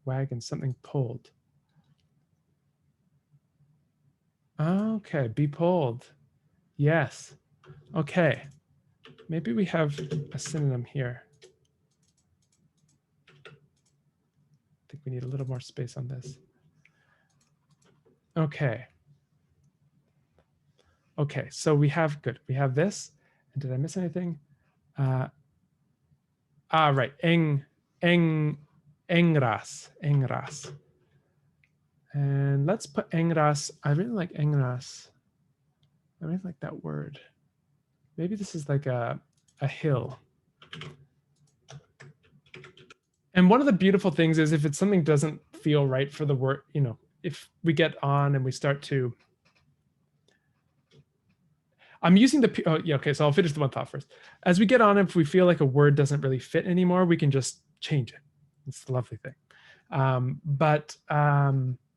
wagon, something pulled. Okay, be pulled. Yes. Okay. Maybe we have a synonym here. I think we need a little more space on this. Okay. Okay, so we have, good. We have this. And did I miss anything? Right. Engras. And let's put engras. I really like engras. I really like that word. Maybe this is like a hill. And one of the beautiful things is if it's something doesn't feel right for the word, you know, if we get on and we start to, I'm using the, oh yeah, okay, so I'll finish the one thought first. As we get on, if we feel like a word doesn't really fit anymore, we can just change it. It's a lovely thing. But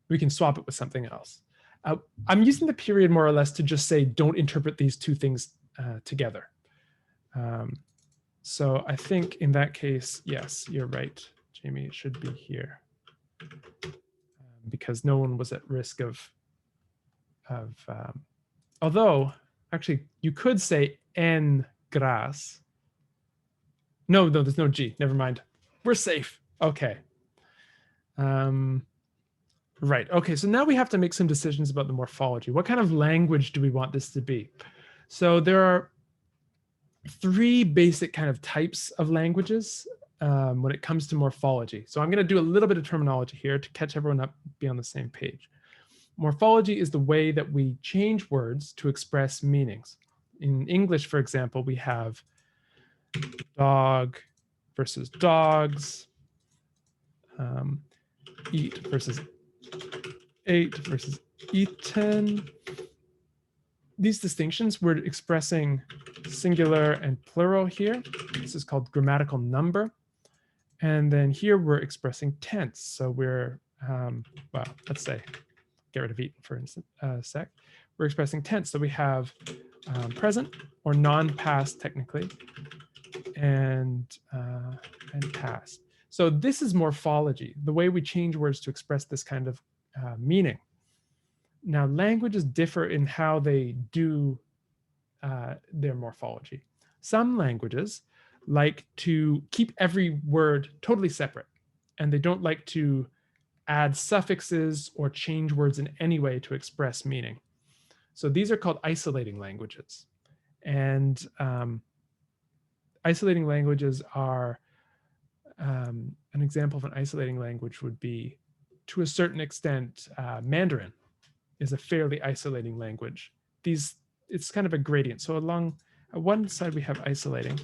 we can swap it with something else. I'm using the period more or less to just say, don't interpret these two things together. So I think in that case, yes, you're right, Jamie, it should be here. Because no one was at risk of although, actually, you could say en gras. No, there's no G, never mind. We're safe, okay. Right, okay, so now we have to make some decisions about the morphology. What kind of language do we want this to be? So there are three basic kind of types of languages when it comes to morphology. So I'm going to do a little bit of terminology here to catch everyone up, be on the same page. Morphology is the way that we change words to express meanings. In English, for example, we have dog versus dogs, eat versus ate versus eaten. These distinctions, we're expressing singular and plural here. This is called grammatical number. And then here we're expressing tense. So we're, well, let's say, get rid of eaten for instance, sec. We're expressing tense. So we have present or non-past technically, and past. So this is morphology, the way we change words to express this kind of meaning. Now, languages differ in how they do their morphology. Some languages like to keep every word totally separate, and they don't like to add suffixes or change words in any way to express meaning. So these are called isolating languages. And isolating languages are an example of an isolating language would be, to a certain extent, Mandarin is a fairly isolating language. It's kind of a gradient. So along one side we have isolating,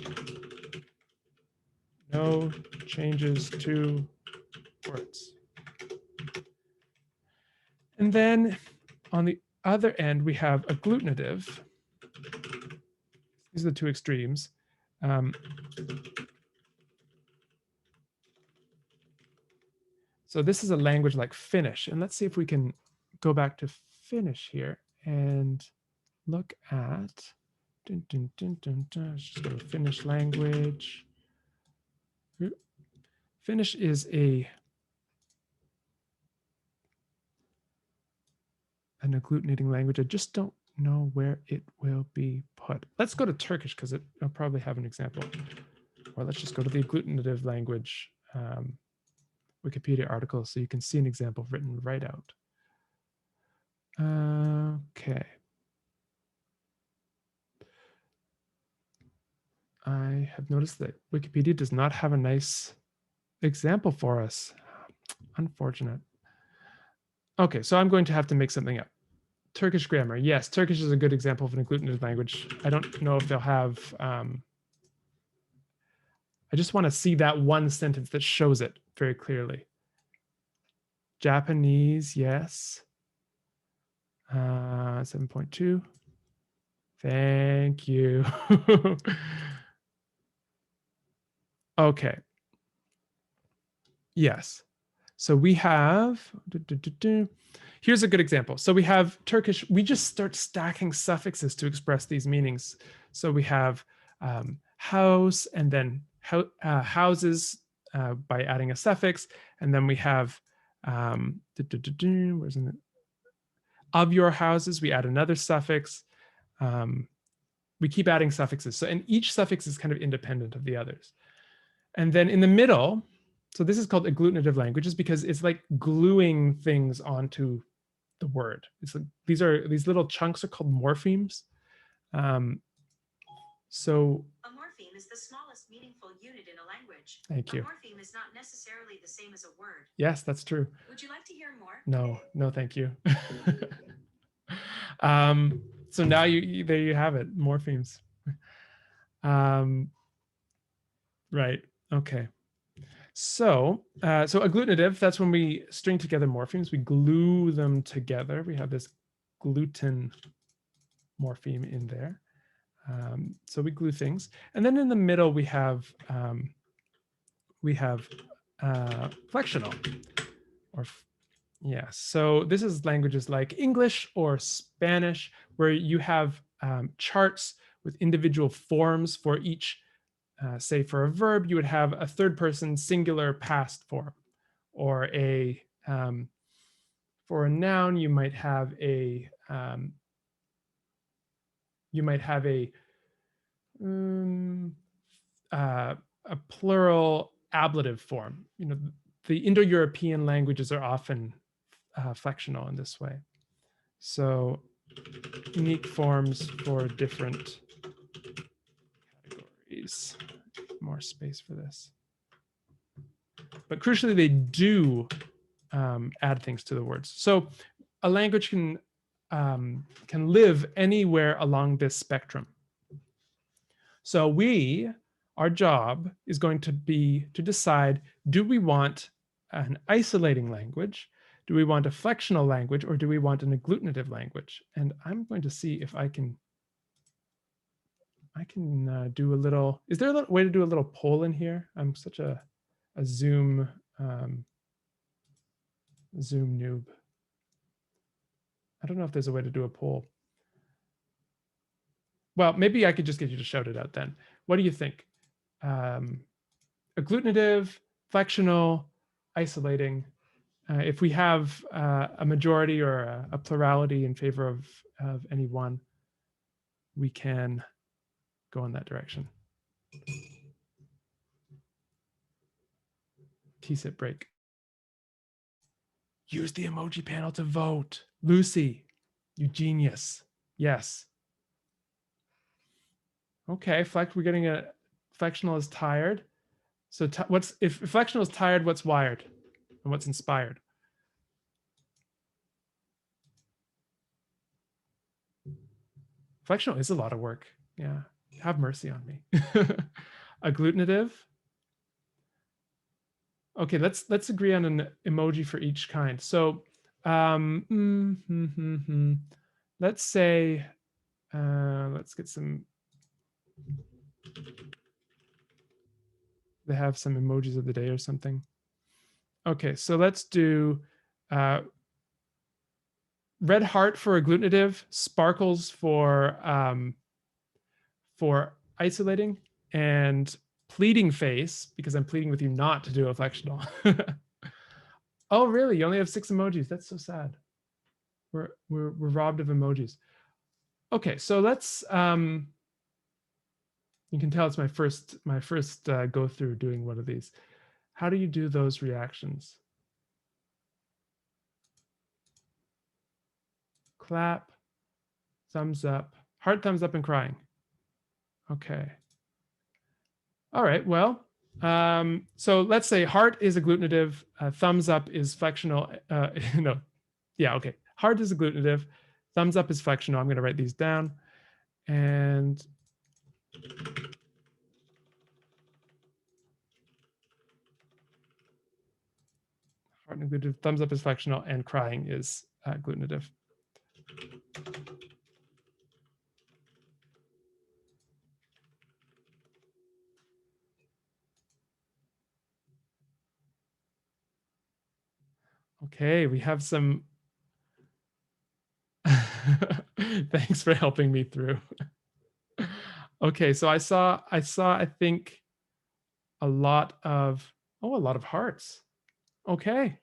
no changes to words. And then on the other end, we have agglutinative. These are the two extremes. So this is a language like Finnish. And let's see if we can go back to Finnish here and look at, let's just go to Finnish language. Finnish is an agglutinating language. I just don't know where it will be put. Let's go to Turkish because it'll probably have an example. Or let's just go to the agglutinative language Wikipedia article so you can see an example written right out. Okay. I have noticed that Wikipedia does not have a nice example for us. Unfortunate. Okay, so I'm going to have to make something up. Turkish grammar. Yes, Turkish is a good example of an agglutinative language. I don't know if they'll have, I just want to see that one sentence that shows it very clearly. Japanese, yes. 7.2. Thank you. Okay. Yes. So we have, here's a good example. So we have Turkish, we just start stacking suffixes to express these meanings. So we have house and then houses by adding a suffix. And then we have, where's it? Of your houses, we add another suffix. We keep adding suffixes. So, and each suffix is kind of independent of the others. And then in the middle, so this is called agglutinative languages because it's like gluing things onto the word. It's like, these little chunks are called morphemes. So a morpheme is the smallest meaningful unit in a language. Thank you. A morpheme is not necessarily the same as a word. Yes, that's true. Would you like to hear more? No, thank you. So now there you have it, morphemes. Right. Okay. So agglutinative, that's when we string together morphemes. We glue them together. We have this gluten morpheme in there. So we glue things. And then in the middle, we have flexional. Yes. So this is languages like English or Spanish, where you have charts with individual forms for each. Say for a verb, you would have a third person singular past form, or for a noun, you might have a plural ablative form. You know, the Indo-European languages are often flexional in this way. So unique forms for different categories. More space for this. But crucially, they do add things to the words. So a language can live anywhere along this spectrum. So our job is going to be to decide, do we want an isolating language? Do we want a flexional language, or do we want an agglutinative language? And I'm going to see if I can do a little, is there a way to do a little poll in here? I'm such a Zoom noob. I don't know if there's a way to do a poll. Well, maybe I could just get you to shout it out then. What do you think? Agglutinative, flexional, isolating. If we have a majority or a plurality in favor of any one, we can go in that direction. T-sit break. Use the emoji panel to vote. Lucy, you genius. Yes. Okay, we're getting a flexional is tired. So what's, if flexional is tired, what's wired? And what's inspired? Flexional is a lot of work. Yeah, have mercy on me. Agglutinative. Okay, let's agree on an emoji for each kind. So let's say, let's get some, they have some emojis of the day or something. Okay, so let's do red heart for agglutinative, sparkles for isolating, and pleading face, because I'm pleading with you not to do a flexional. Oh, really? You only have 6 emojis. That's so sad. We're robbed of emojis. Okay, so let's you can tell it's my first go through doing one of these. How do you do those reactions? Clap, thumbs up, heart, thumbs up, and crying. Okay. All right, well, so let's say heart is agglutinative, thumbs up is flexional. No, yeah, okay. Heart is agglutinative, thumbs up is flexional. I'm going to write these down. And heart and agglutinative, thumbs up is flexional, and crying is agglutinative. Okay, we have some. Thanks for helping me through. Okay, so I saw, I think a lot of, a lot of hearts. Okay.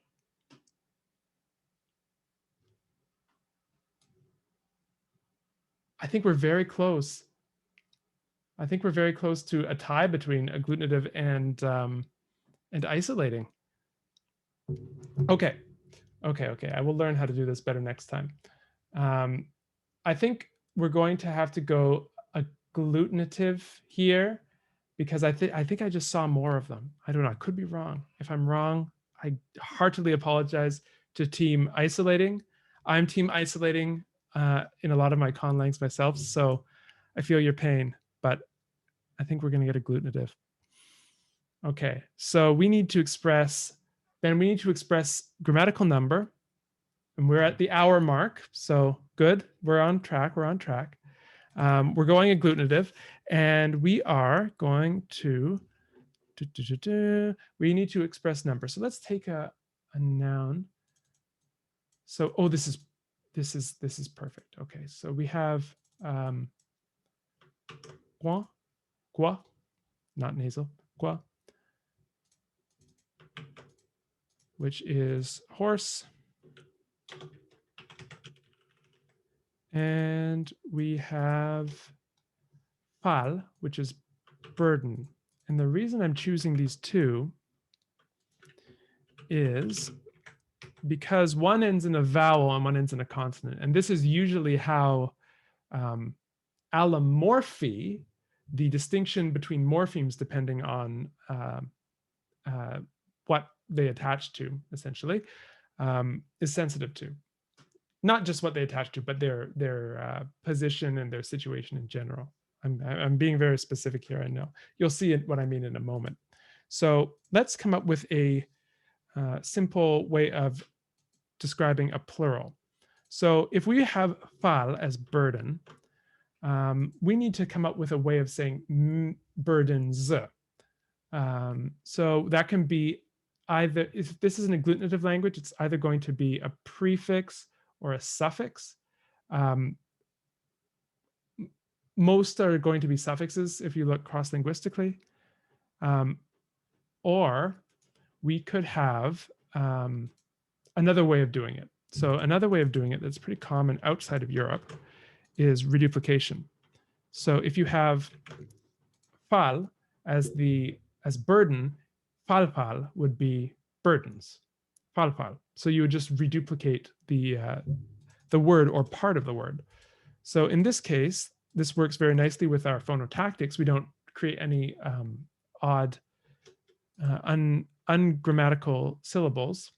I think we're very close. I think we're very close to a tie between agglutinative and isolating. Okay. Okay. I will learn how to do this better next time. I think we're going to have to go agglutinative here, because I think I just saw more of them. I don't know. I could be wrong. If I'm wrong, I heartily apologize to team isolating. I'm team isolating in a lot of my conlangs myself, so I feel your pain, but I think we're going to get agglutinative. Okay, so we need to express, then we need to express grammatical number, and we're at the hour mark, so good. We're on track. We're going agglutinative, and we are going to we need to express number. So let's take a noun. So, oh, this is perfect. Okay, so we have quoi, not nasal, quoi, which is horse. And we have fal, which is burden. And the reason I'm choosing these two is because one ends in a vowel and one ends in a consonant. And this is usually how allomorphy, the distinction between morphemes depending on what they attach to, essentially, is sensitive to. Not just what they attach to, but their position and their situation in general. I'm being very specific here, I know. You'll see what I mean in a moment. So let's come up with a simple way of describing a plural. So if we have fal as burden, we need to come up with a way of saying burdens. So that can be either, if this is an agglutinative language, it's either going to be a prefix or a suffix. Most are going to be suffixes if you look cross-linguistically. Or we could have another way of doing it. So another way of doing it that's pretty common outside of Europe is reduplication. So if you have fal as burden, fal would be burdens. Fal. So you would just reduplicate the word or part of the word. So in this case, this works very nicely with our phonotactics. We don't create any odd ungrammatical syllables.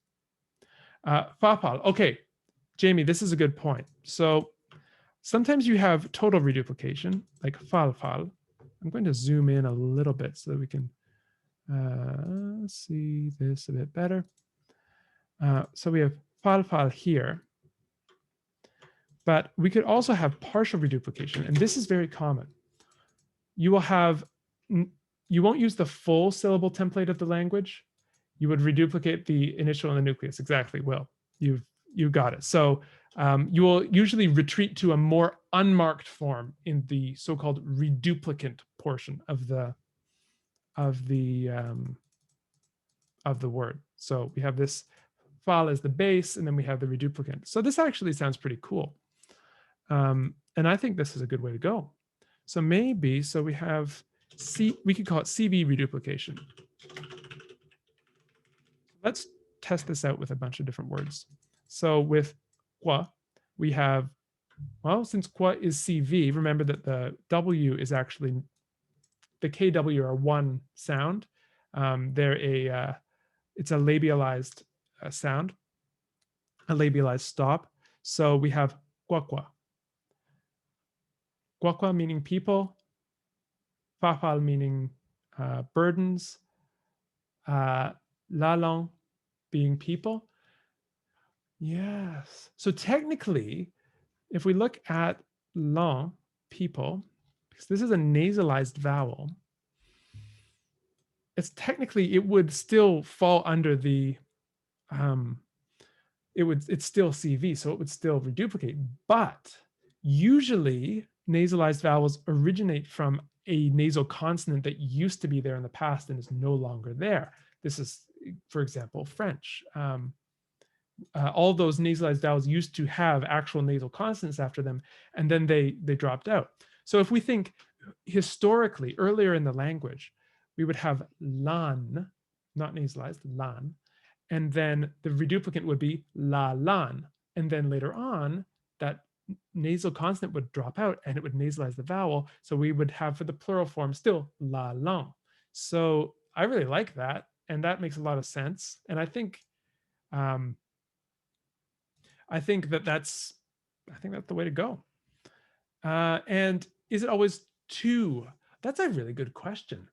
Fapal. Okay, Jamie, this is a good point. So sometimes you have total reduplication, like fal. I'm going to zoom in a little bit so that we can see this a bit better. So we have fal here, but we could also have partial reduplication, and this is very common. You will have, you won't use the full syllable template of the language. You would reduplicate the initial and the nucleus. Exactly, Will. You've got it. So you will usually retreat to a more unmarked form in the so-called reduplicant portion of the word. So we have this file as the base, and then we have the reduplicant. So this actually sounds pretty cool. And I think this is a good way to go. So maybe, so we have we could call it CV reduplication. Let's test this out with a bunch of different words. So with qua, we have, well, since qua is CV, remember that the W is actually, the KW are one sound. It's a labialized sound, a labialized stop. So we have qua. Qua meaning people, fafal meaning burdens, lalong being people. Yes. So technically, if we look at long, people, because this is a nasalized vowel, it's technically, it would still fall under the, it's still CV, so it would still reduplicate. But usually nasalized vowels originate from a nasal consonant that used to be there in the past and is no longer there. This is, for example, French. All those nasalized vowels used to have actual nasal consonants after them, and then they dropped out. So if we think historically, earlier in the language, we would have lan, not nasalized, lan, and then the reduplicant would be la lan. And then later on, that nasal consonant would drop out and it would nasalize the vowel. So we would have for the plural form still la long. So I really like that. And that makes a lot of sense. And I think that's the way to go. And is it always two? That's a really good question.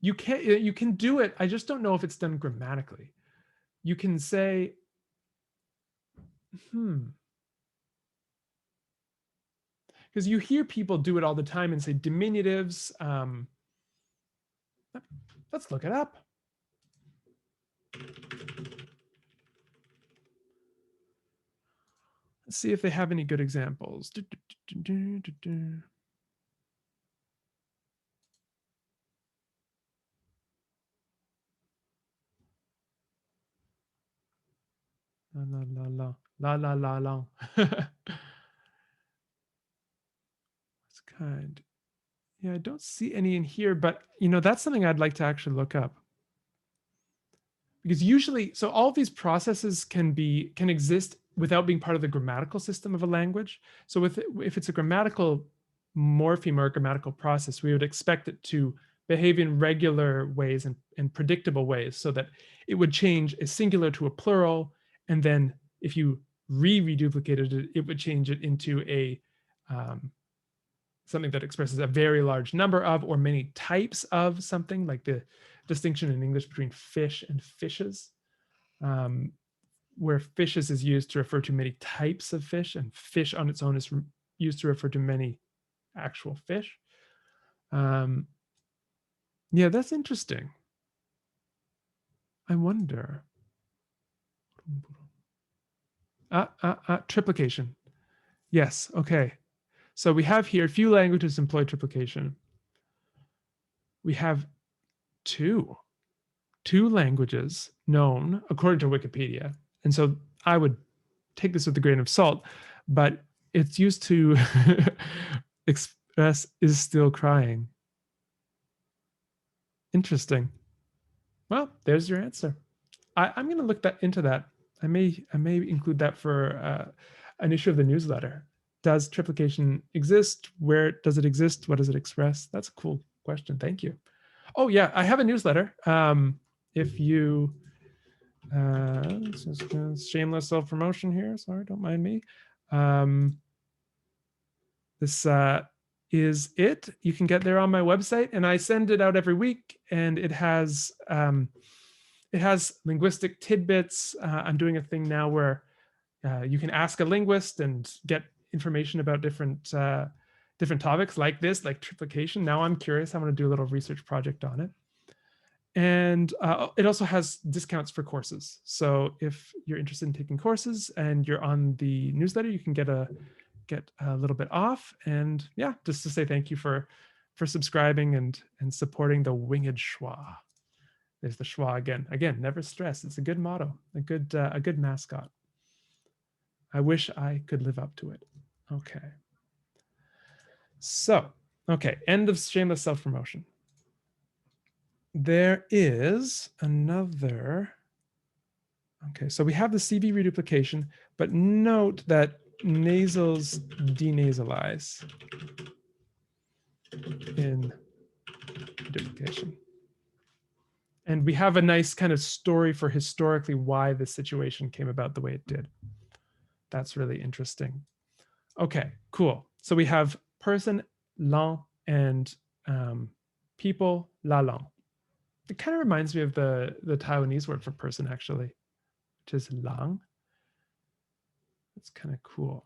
You can do it. I just don't know if it's done grammatically. You can say, because you hear people do it all the time and say diminutives. Let's look it up. Let's see if they have any good examples. La. It's kind. Yeah, I don't see any in here, but that's something I'd like to actually look up. Because usually, so all of these processes can exist without being part of the grammatical system of a language. So if it's a grammatical morpheme or a grammatical process, we would expect it to behave in regular ways and predictable ways, so that it would change a singular to a plural, and then if you reduplicated it, it would change it into a something that expresses a very large number of or many types of something, like the distinction in English between fish and fishes, where fishes is used to refer to many types of fish, and fish on its own is used to refer to many actual fish. Yeah, that's interesting. I wonder. Triplication. Yes, okay. So we have here, few languages employ triplication. We have two languages known, according to Wikipedia. And so I would take this with a grain of salt, but it's used to express is still crying. Interesting. Well, there's your answer. I'm going to look into that. I may include that for an issue of the newsletter. Does triplication exist? Where does it exist? What does it express? That's a cool question. Thank you. Oh yeah, I have a newsletter. If you, shameless self-promotion here. Sorry, don't mind me. This is it. You can get there on my website, and I send it out every week. And it has linguistic tidbits. I'm doing a thing now where you can ask a linguist and get information about different topics like this, like triplication. Now I'm curious. I'm going to do a little research project on it. And it also has discounts for courses. So if you're interested in taking courses and you're on the newsletter, you can get a little bit off. And yeah, just to say thank you for subscribing and supporting the winged schwa. There's the schwa again. Again, never stress. It's a good motto, a good mascot. I wish I could live up to it. Okay. So, okay, end of shameless self-promotion. There is another. Okay, so we have the CV reduplication, but note that nasals denasalize in reduplication. And we have a nice kind of story for historically why this situation came about the way it did. That's really interesting. Okay, cool. So we have person, lang, and people, la lang. It kind of reminds me of the Taiwanese word for person, actually, which is lang. That's kind of cool.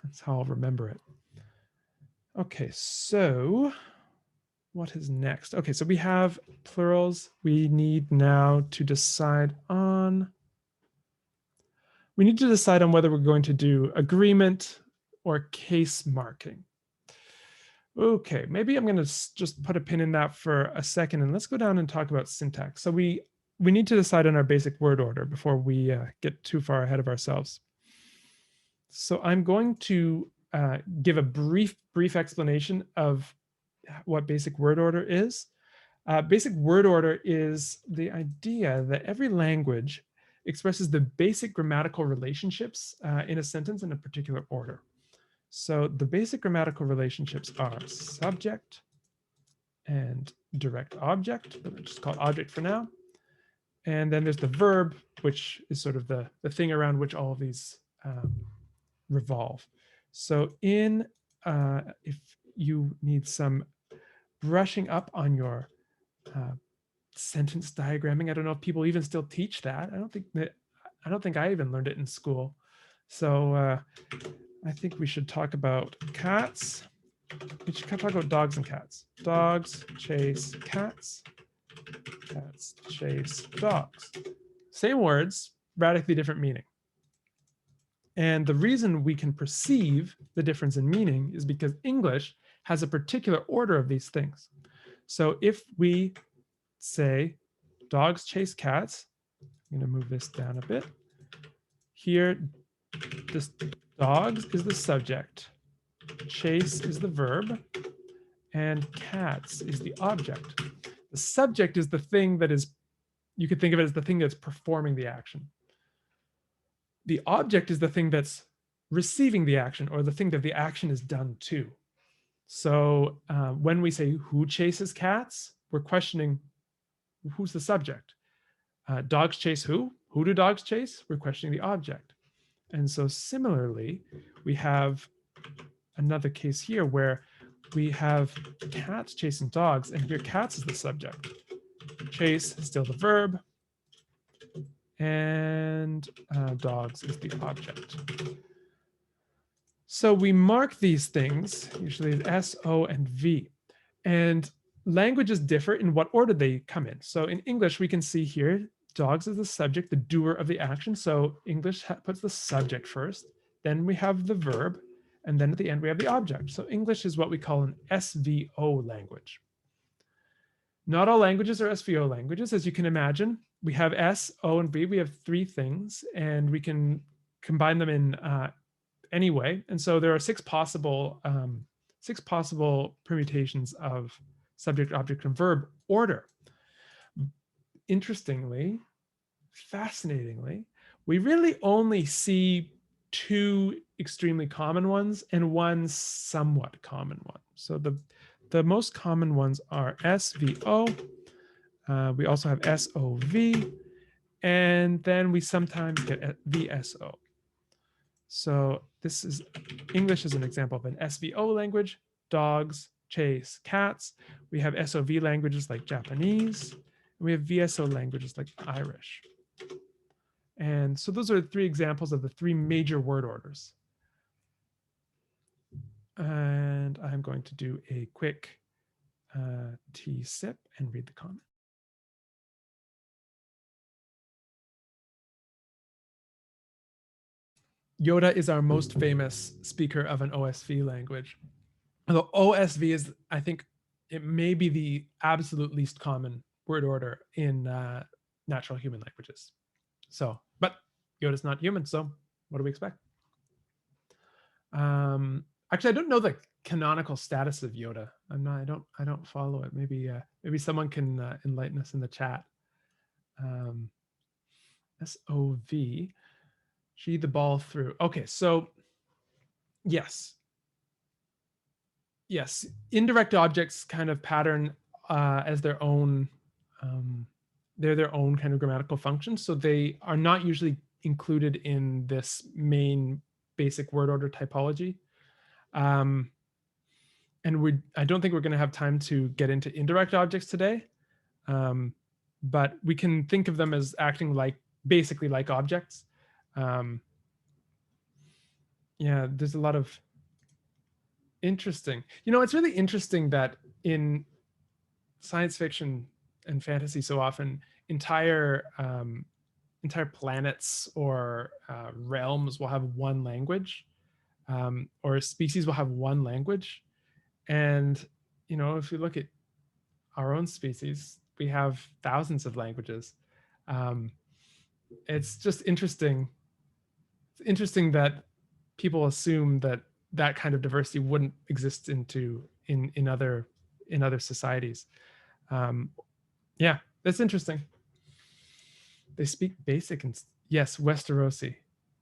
That's how I'll remember it. Okay, so what is next? Okay, so we have plurals. We need now to decide on. We need to decide on whether we're going to do agreement or case marking. Okay, maybe I'm going to just put a pin in that for a second, and let's go down and talk about syntax. So we need to decide on our basic word order before we get too far ahead of ourselves. So I'm going to give a brief explanation of what basic word order is. Basic word order is the idea that every language expresses the basic grammatical relationships in a sentence in a particular order. So the basic grammatical relationships are subject and direct object, but let's just call it object for now. And then there's the verb, which is sort of the thing around which all of these revolve. So if you need some brushing up on your sentence diagramming, I don't know if people even still teach that. I don't think I even learned it in school. So I think we should talk about cats. We should talk about dogs and cats. Dogs chase cats. Cats chase dogs. Same words, radically different meaning. And the reason we can perceive the difference in meaning is because English has a particular order of these things. So if we say dogs chase cats, I'm going to move this down a bit. Here, this dogs is the subject, chase is the verb, and cats is the object. The subject is the thing that is, you could think of it as the thing that's performing the action. The object is the thing that's receiving the action, or the thing that the action is done to. So when we say who chases cats, we're questioning who's the subject. Dogs chase who? Who do dogs chase? We're questioning the object. And so similarly, we have another case here where we have cats chasing dogs, and here cats is the subject. Chase is still the verb, and dogs is the object. So we mark these things, usually S, O, and V. And languages differ in what order they come in. So in English, we can see here, dogs is the subject, the doer of the action. So English puts the subject first, then we have the verb, and then at the end we have the object. So English is what we call an SVO language. Not all languages are SVO languages. As you can imagine, we have S, O, and V. We have three things, and we can combine them in any way. And so there are six possible permutations of subject, object, and verb order. Interestingly, fascinatingly, we really only see two extremely common ones and one somewhat common one. So the the most common ones are SVO. We also have SOV, and then we sometimes get VSO. So this is English is an example of an SVO language, dogs chase cats. We have SOV languages like Japanese. And we have VSO languages like Irish. And so those are 3 examples of the 3 major word orders. And I'm going to do a quick T-sip and read the comment. Yoda is our most famous speaker of an OSV language. Although OSV is, I think, it may be the absolute least common word order in natural human languages. So, but Yoda's not human, so what do we expect? Actually, I don't know the canonical status of Yoda. I don't follow it. Maybe someone can enlighten us in the chat. SOV. She the ball through. Okay, so yes. Yes, indirect objects kind of pattern as their own, they're their own kind of grammatical function. So they are not usually included in this main basic word order typology. And I don't think we're going to have time to get into indirect objects today. But we can think of them as acting like, basically like objects. Yeah, there's a lot of interesting. It's really interesting that in science fiction and fantasy, so often entire planets or realms will have one language, or species will have one language. And if you look at our own species, we have thousands of languages. It's just interesting. It's interesting that people assume that kind of diversity wouldn't exist in other societies. Yeah, that's interesting. They speak basic and yes, Westerosi.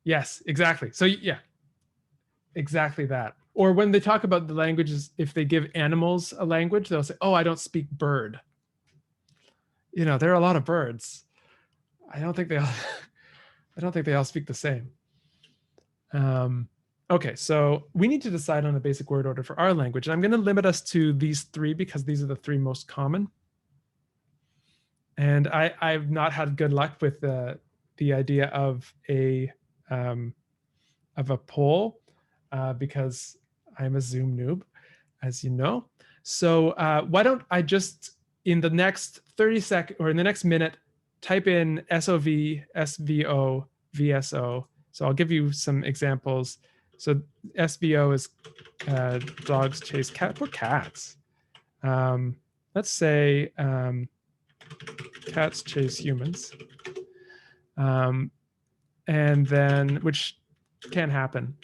Yes, exactly. So yeah, exactly that. Or when they talk about the languages, if they give animals a language, they'll say, "Oh, I don't speak bird." There are a lot of birds. I don't think they all speak the same. Okay, so we need to decide on a basic word order for our language. And I'm going to limit us to these 3 because these are the 3 most common. And I've not had good luck with the idea of a poll because I'm a Zoom noob, as you know. So why don't I just, in the next 30 seconds or in the next minute, type in SOV, SVO, VSO. So I'll give you some examples. So SVO is dogs chase cats. Poor cats. Let's say cats chase humans. And then, which can happen.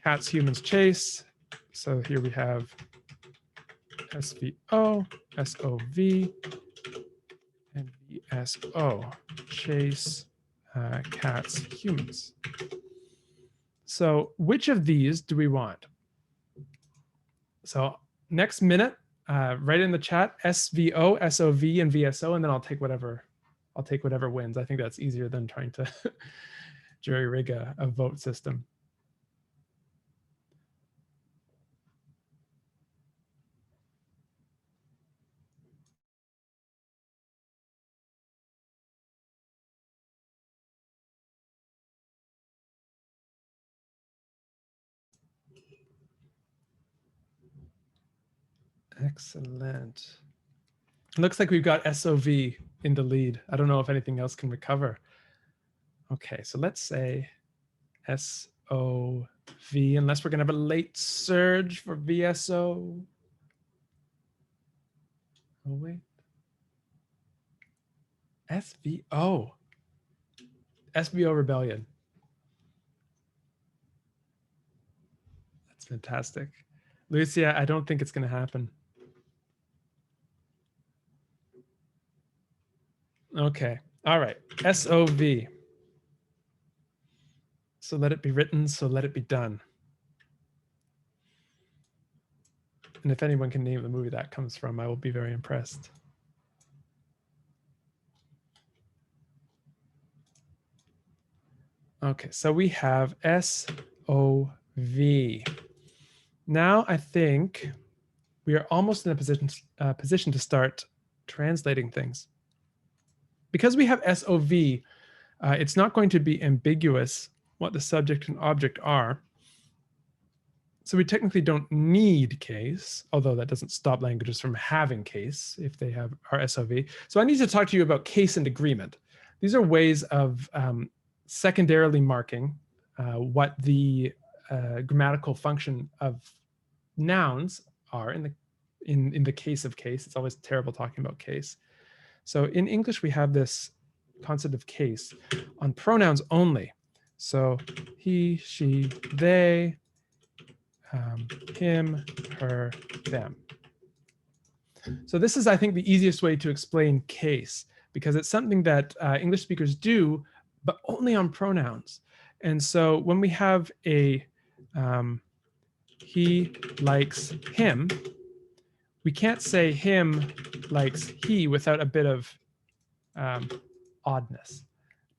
Cats, humans chase. So here we have SVO, SOV, and VSO, chase cats, humans. So which of these do we want? So next minute, write in the chat SVO, SOV, and VSO, and then I'll take whatever wins. I think that's easier than trying to jury rig a vote system. Excellent. It looks like we've got SOV in the lead. I don't know if anything else can recover. Okay, so let's say SOV, unless we're going to have a late surge for VSO. Oh, wait. SVO. SVO rebellion. That's fantastic. Lucia, I don't think it's going to happen. Okay. All right. SOV. So let it be written, so let it be done. And if anyone can name the movie that comes from, I will be very impressed. Okay, so we have SOV. Now I think we are almost in a position to start translating things. Because we have SOV, it's not going to be ambiguous what the subject and object are. So we technically don't need case, although that doesn't stop languages from having case if they have our SOV. So I need to talk to you about case and agreement. These are ways of secondarily marking what the grammatical function of nouns are in the case of case. It's always terrible talking about case. So in English, we have this concept of case on pronouns only. So he, she, they, him, her, them. So this is, I think, the easiest way to explain case, because it's something that English speakers do, but only on pronouns. And so when we have a he likes him, we can't say him likes he without a bit of oddness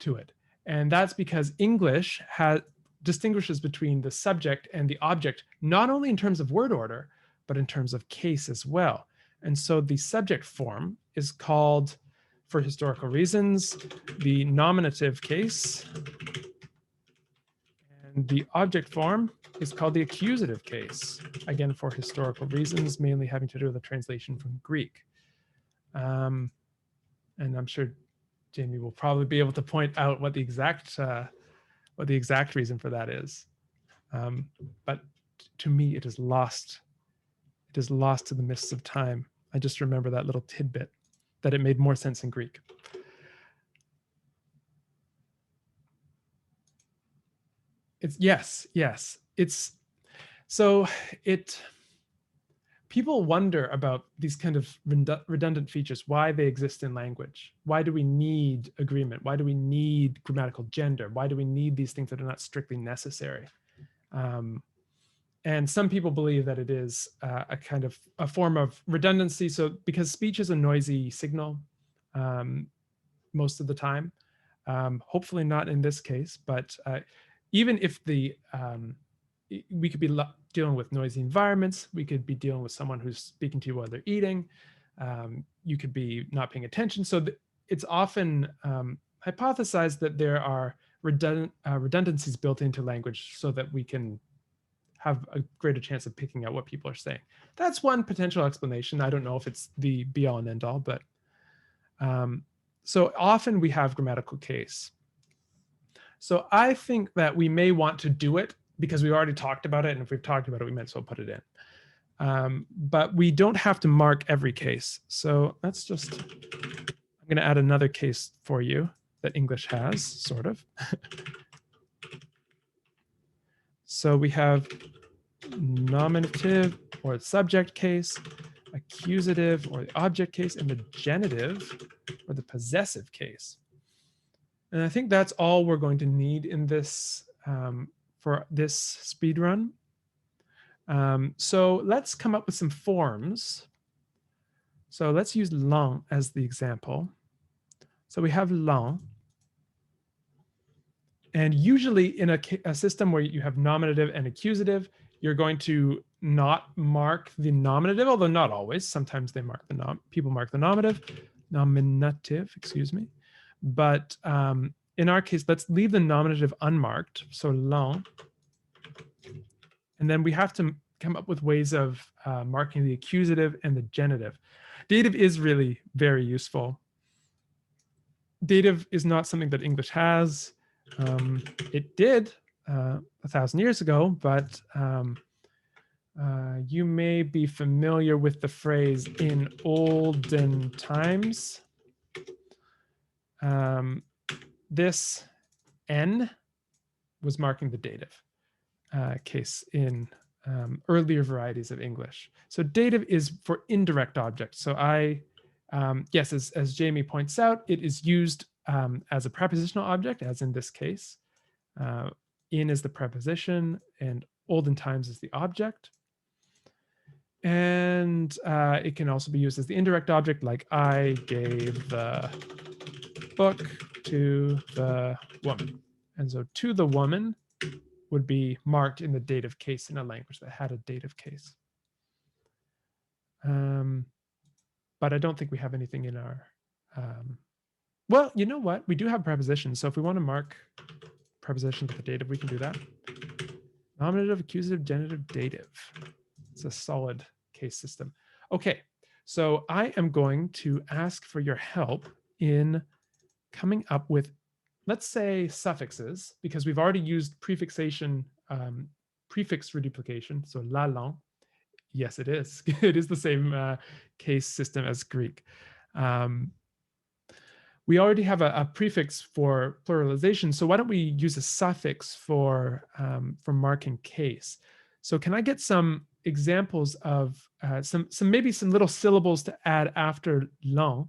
to it. And that's because English distinguishes between the subject and the object, not only in terms of word order, but in terms of case as well. And so the subject form is called, for historical reasons, the nominative case. And the object form is called the accusative case, again, for historical reasons, mainly having to do with the translation from Greek. And I'm sure Jamie will probably be able to point out what the exact reason for that is. But to me, it is lost. It is lost to the mists of time. I just remember that little tidbit, that it made more sense in Greek. Yes. People wonder about these kind of redundant features, why they exist in language. Why do we need agreement? Why do we need grammatical gender? Why do we need these things that are not strictly necessary? And some people believe that it is a kind of a form of redundancy. So because speech is a noisy signal most of the time, hopefully not in this case, but even if we could be dealing with noisy environments, we could be dealing with someone who's speaking to you while they're eating, you could be not paying attention. So it's often hypothesized that there are redundancies built into language so that we can have a greater chance of picking out what people are saying. That's one potential explanation. I don't know if it's the be all and end all, but so often we have grammatical case. So I think that we may want to do it because we already talked about it, and if we've talked about it, we might as well put it in. But we don't have to mark every case. So let's just, I'm going to add another case for you that English has, sort of. So we have nominative or subject case, accusative or the object case, and the genitive or the possessive case. And I think that's all we're going to need in this for this speed run. So let's come up with some forms. So let's use lang as the example. So we have lang. And usually in a system where you have nominative and accusative, you're going to not mark the nominative, although not always. Sometimes they mark people mark the nominative, excuse me. But in our case, let's leave the nominative unmarked, so lang. And then we have to come up with ways of marking the accusative and the genitive. Dative is really very useful. Dative is not something that English has. It did 1,000 years ago, but you may be familiar with the phrase in olden times. This N was marking the dative case in earlier varieties of English. So dative is for indirect objects. So yes, as Jamie points out, it is used as a prepositional object, as in this case. In is the preposition and olden times is the object. And it can also be used as the indirect object, like I gave the book to the woman. And so to the woman would be marked in the dative case in a language that had a dative case. But I don't think we have anything in our, well, you know what? We do have prepositions. So if we want to mark prepositions with the dative, we can do that. Nominative, accusative, genitive, dative. It's a solid case system. Okay, so I am going to ask for your help in coming up with, let's say, suffixes, because we've already used prefixation, prefix reduplication, so la langue. Yes, it is. It is the same case system as Greek. We already have a prefix for pluralization, so why don't we use a suffix for marking case? So can I get some examples of maybe some little syllables to add after lang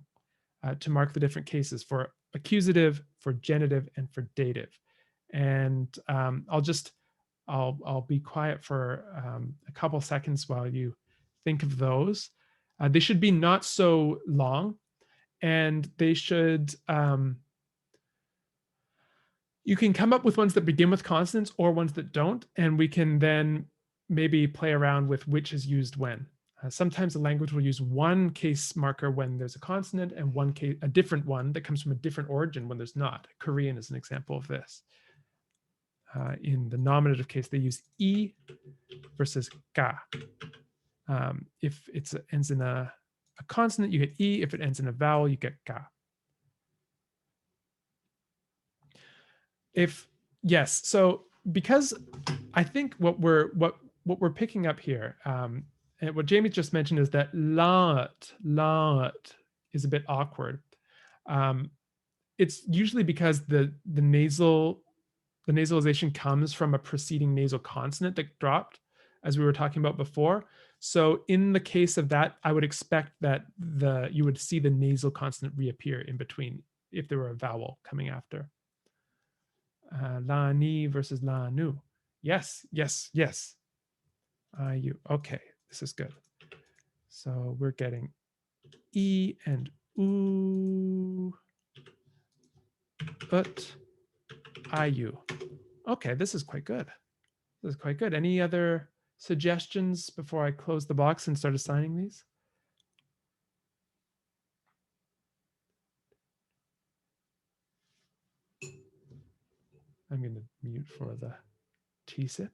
to mark the different cases for accusative, for genitive, and for dative? And I'll be quiet for a couple seconds while you think of those. They should be not so long, and they should, you can come up with ones that begin with consonants or ones that don't, and we can then maybe play around with which is used when. Sometimes a language will use one case marker when there's a consonant and a different one that comes from a different origin when there's not. Korean is an example of this. In the nominative case, they use e versus ka. If it ends in a consonant, you get e. If it ends in a vowel, you get ka. Yes, so because I think what we're picking up here, and what Jamie just mentioned, is that lot is a bit awkward. It's usually because the nasalization comes from a preceding nasal consonant that dropped, as we were talking about before. So in the case of that, I would expect that you would see the nasal consonant reappear in between if there were a vowel coming after. La ni versus la nu. Yes. You. Okay, this is good. So we're getting e and oo, but iu. Okay, this is quite good. This is quite good. Any other suggestions before I close the box and start assigning these? I'm going to mute for the T-sip.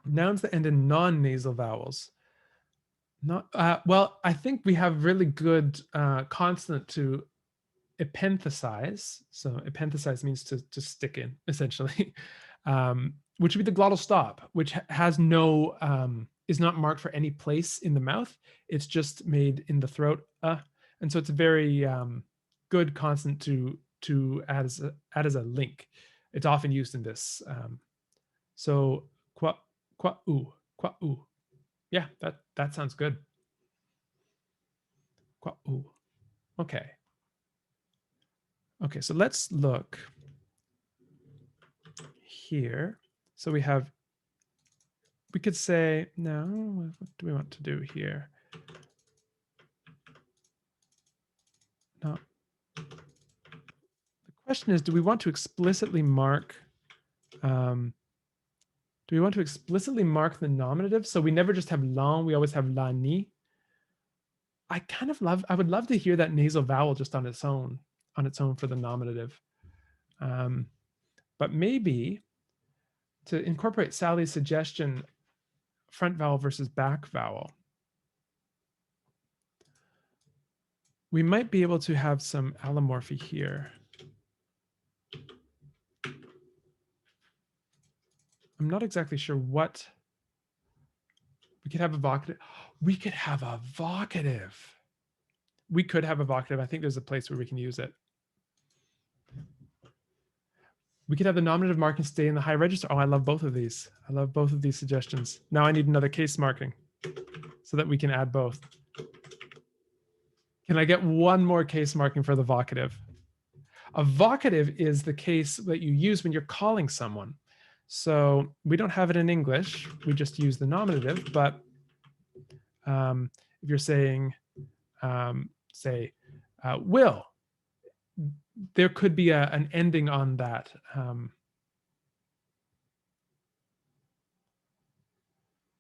Nouns that end in non-nasal vowels. Well, I think we have really good consonant to epenthesize. So epenthesize means to stick in, essentially, which would be the glottal stop, which has no, is not marked for any place in the mouth. It's just made in the throat. And so it's a very good consonant to add as a link. It's often used in this. So qua u. Yeah, that sounds good. Qua u. Okay. Okay, so let's look here. So we could say, no, what do we want to do here? No. The question is, do we want to explicitly mark, the nominative? So we never just have lang, we always have la ni. I would love to hear that nasal vowel just on its own for the nominative. But maybe to incorporate Sally's suggestion, front vowel versus back vowel, we might be able to have some allomorphy here. I'm not exactly sure what. We could have a vocative. We could have a vocative. I think there's a place where we can use it. We could have the nominative marking stay in the high register. Oh, I love both of these. I love both of these suggestions. Now I need another case marking so that we can add both. Can I get one more case marking for the vocative? A vocative is the case that you use when you're calling someone. So we don't have it in English. We just use the nominative. But if you're saying, say, will, there could be an ending on that.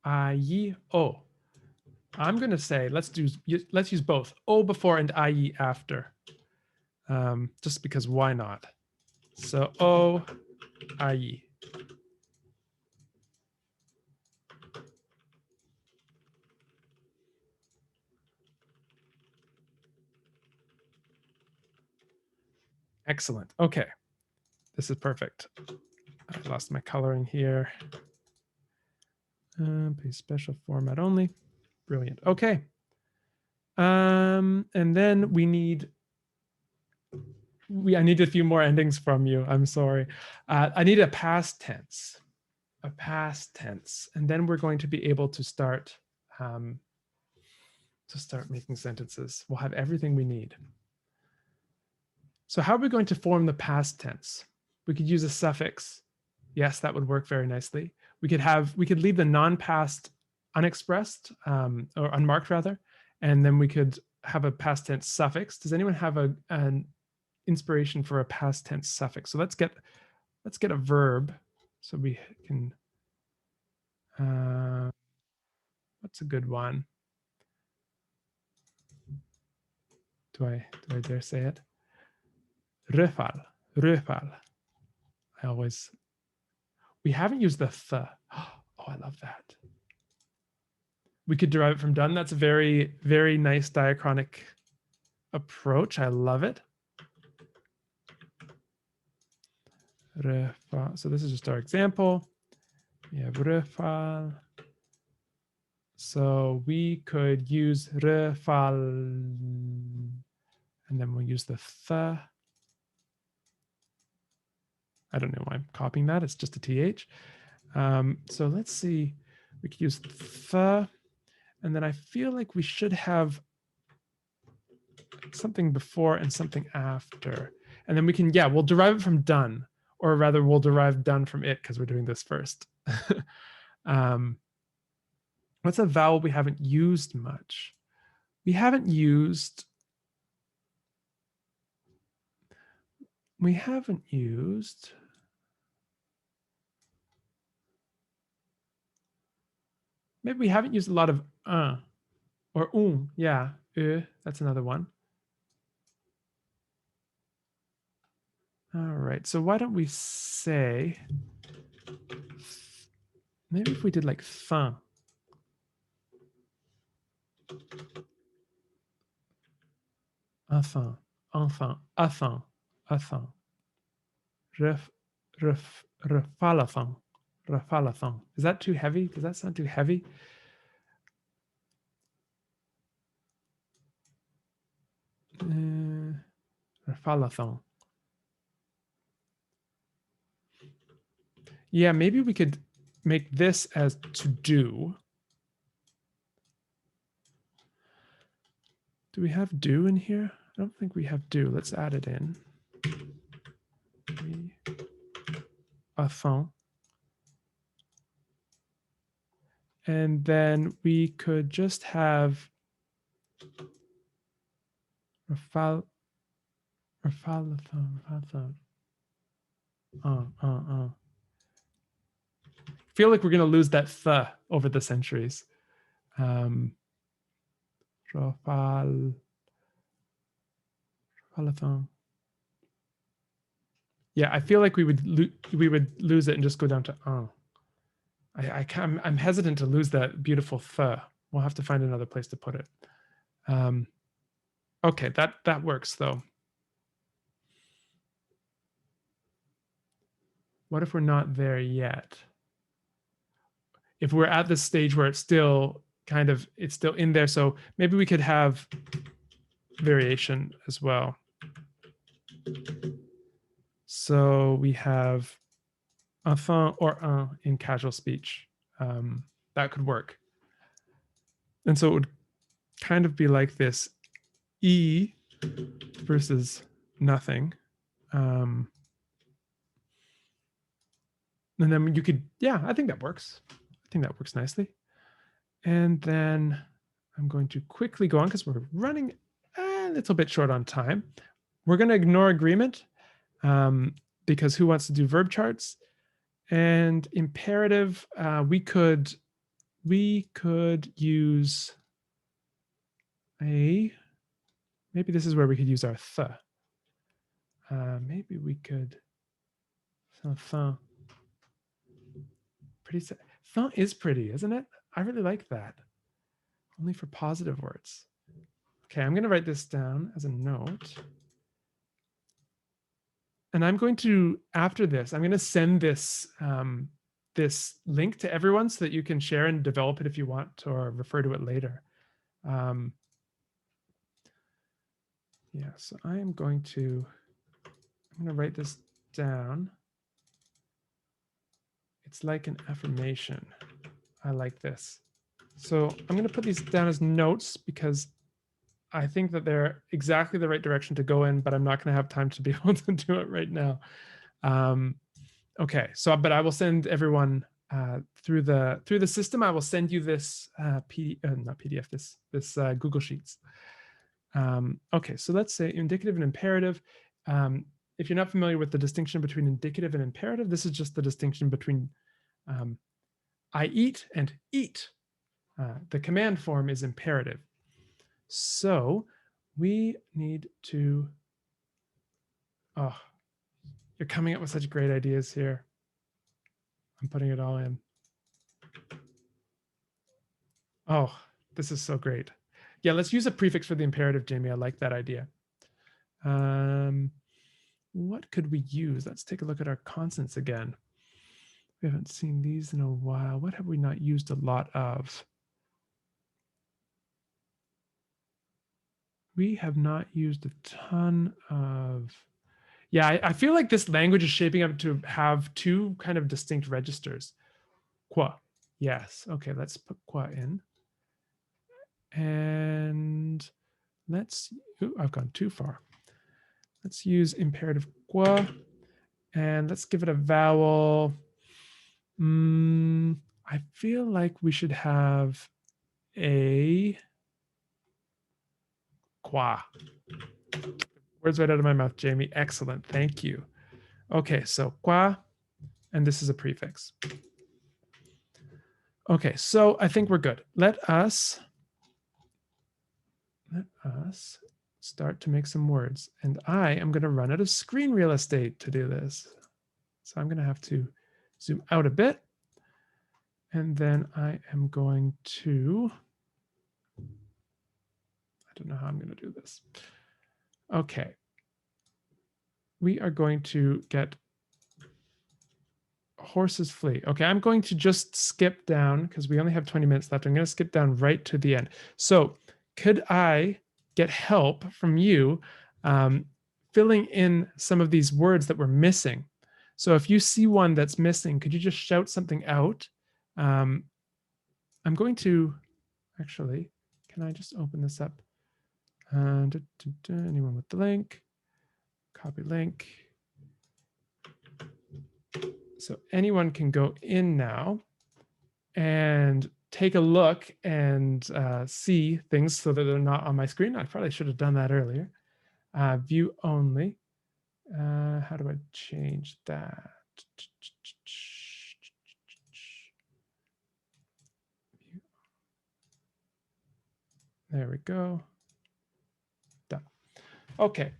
I, o. I'm going to say let's use both o before and ie after, just because why not? So o, ie. Excellent. Okay, this is perfect. I lost my coloring here. Paste special format only. Brilliant. Okay. And then I need a few more endings from you. I'm sorry. I need a past tense. And then we're going to be able to start making sentences. We'll have everything we need. So how are we going to form the past tense? We could use a suffix. Yes, that would work very nicely. We could leave the non-past unexpressed, or unmarked rather, and then we could have a past tense suffix. Does anyone have an inspiration for a past tense suffix? So let's get a verb so we can. What's a good one? Do I dare say it? Röfal. We haven't used the th. Oh, I love that. We could derive it from done. That's a very, very nice diachronic approach. I love it. So this is just our example. We have röfal. So we could use röfal, and then we'll use the th. I don't know why I'm copying that. It's just a th. So let's see. We could use th, and then I feel like we should have something before and something after. And then we can, we'll derive it from done, or rather we'll derive done from it because we're doing this first. What's a vowel we haven't used much? We haven't used, maybe we haven't used a lot of or yeah, that's another one. All right, so why don't we say, maybe if we did like fin. Enfin. Refalathon. Is that too heavy? Does that sound too heavy? Refalathon. Yeah, maybe we could make this as to do. Do we have do in here? I don't think we have do. Let's add it in. Affon. And then we could just have refalathon. Feel like we're going to lose that th over the centuries. Refalathon. Yeah, I feel like we would lose it and just go down to I'm hesitant to lose that beautiful th. We'll have to find another place to put it. Okay, that works though. What if we're not there yet? If we're at this stage where it's still in there, so maybe we could have variation as well. So we have enfin or un in casual speech. That could work. And so it would kind of be like this: e versus nothing. And then you could, yeah, I think that works. I think that works nicely. And then I'm going to quickly go on because we're running a little bit short on time. We're going to ignore agreement because who wants to do verb charts? And imperative, we could use maybe this is where we could use our th. Maybe we could, th. Pretty, th is pretty, isn't it? I really like that. Only for positive words. Okay, I'm going to write this down as a note. And I'm going to, after this, I'm going to send this this link to everyone so that you can share and develop it if you want or refer to it later. Yeah, so I'm going to write this down. It's like an affirmation. I like this. So I'm going to put these down as notes because I think that they're exactly the right direction to go in, but I'm not going to have time to be able to do it right now. Okay, so but I will send everyone through the system. I will send you this not PDF, this Google Sheets. Okay, so let's say indicative and imperative. If you're not familiar with the distinction between indicative and imperative, this is just the distinction between I eat and eat. The command form is imperative. So we need to, oh, you're coming up with such great ideas here. I'm putting it all in. Oh, this is so great. Yeah, let's use a prefix for the imperative, Jamie. I like that idea. What could we use? Let's take a look at our consonants again. We haven't seen these in a while. What have we not used a lot of? We have not used a ton of, yeah, I feel like this language is shaping up to have two kind of distinct registers. Qua, yes. Okay, let's put qua in. And let's, ooh, I've gone too far. Let's use imperative qua, and let's give it a vowel. I feel like we should have a qua. Words right out of my mouth, Jamie. Excellent. Thank you. Okay, so qua, and this is a prefix. Okay, so I think we're good. Let us start to make some words. And I am going to run out of screen real estate to do this. So I'm going to have to zoom out a bit. And then I am going to, I don't know how I'm going to do this. Okay. We are going to get horses flee. Okay, I'm going to just skip down because we only have 20 minutes left. I'm going to skip down right to the end. So could I get help from you filling in some of these words that we're missing? So if you see one that's missing, could you just shout something out? I'm going to, actually, can I just open this up? Anyone with the link? Copy link. So anyone can go in now and take a look and see things so that they're not on my screen. I probably should have done that earlier. View only. How do I change that? There we go. Done. Okay.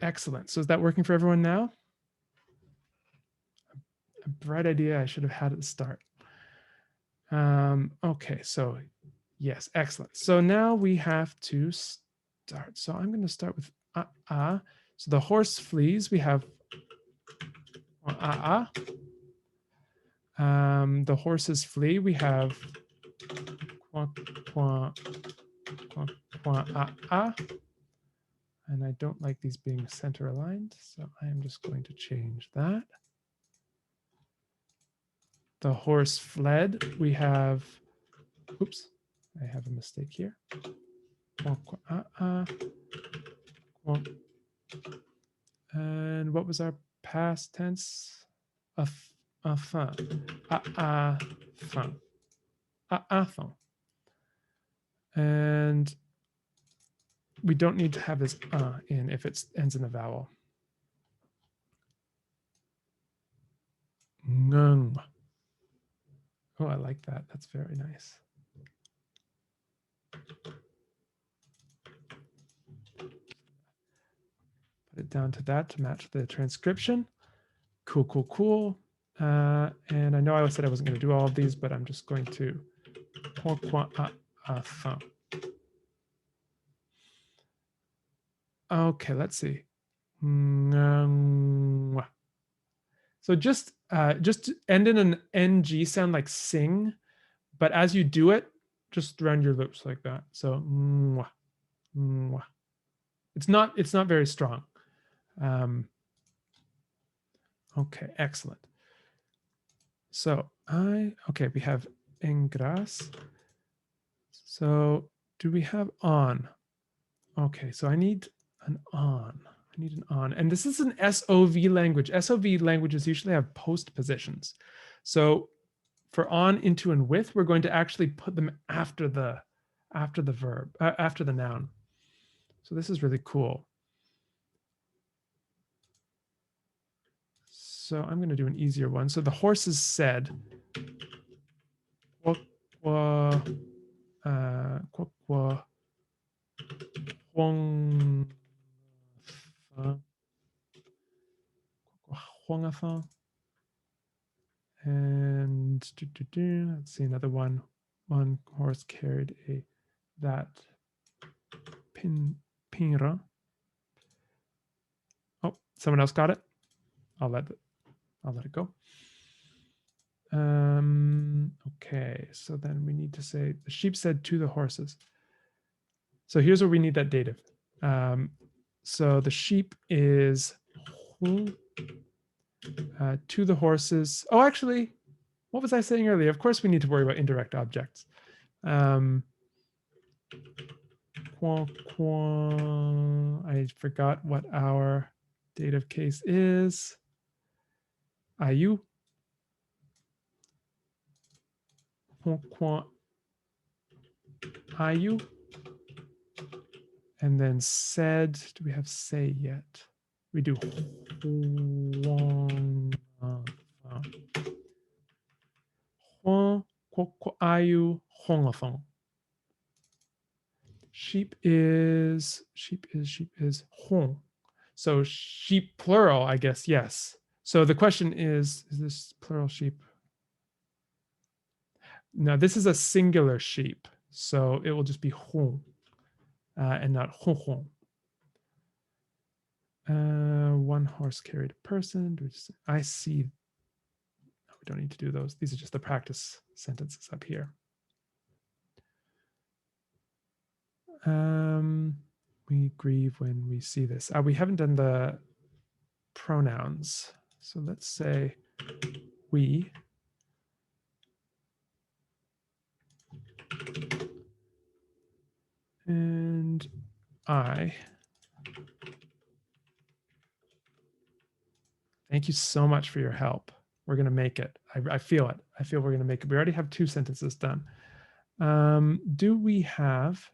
Excellent. So is that working for everyone now? A bright idea I should have had at the start. Okay, so yes, excellent. So now we have to start. So I'm going to start with So the horse flees. We have the horses flee. We have and I don't like these being center aligned, so I am just going to change that. The horse fled. We have, oops, I have a mistake here. And what was our past tense? Fin. Fin. And we don't need to have this in if it ends in a vowel. Ngung. Oh, I like that. That's very nice. Put it down to that to match the transcription. Cool, cool, cool. And I know I said I wasn't going to do all of these, but I'm just going to. Okay, let's see. So just end in an ng sound like sing, but as you do it, just round your lips like that. So it's not very strong. Okay, excellent. So we have engras. So do we have on? Okay, so I need an on. I need an on. And this is an SOV language. SOV languages usually have postpositions. So for on, into, and with, we're going to actually put them after the verb, after the noun. So this is really cool. So I'm going to do an easier one. So the horses said, and let's see another one. One horse carried that pinra. Oh, someone else got it. I'll let it go. Okay, so then we need to say the sheep said to the horses. So here's where we need that dative. So the sheep is to the horses. Oh, actually, what was I saying earlier? Of course, we need to worry about indirect objects. I forgot what our dative case is. Ayu. Ayu. And then said, do we have say yet? We do. Ayu hongathon. Sheep is hong. So sheep plural, I guess, yes. So the question is this plural sheep? No, this is a singular sheep. So it will just be hong and not hong. One horse carried a person. I see. No, we don't need to do those. These are just the practice sentences up here. We grieve when we see this. We haven't done the pronouns. So let's say we. And I. Thank you so much for your help. We're going to make it. I feel it. I feel we're going to make it. We already have 2 sentences done. Do we have...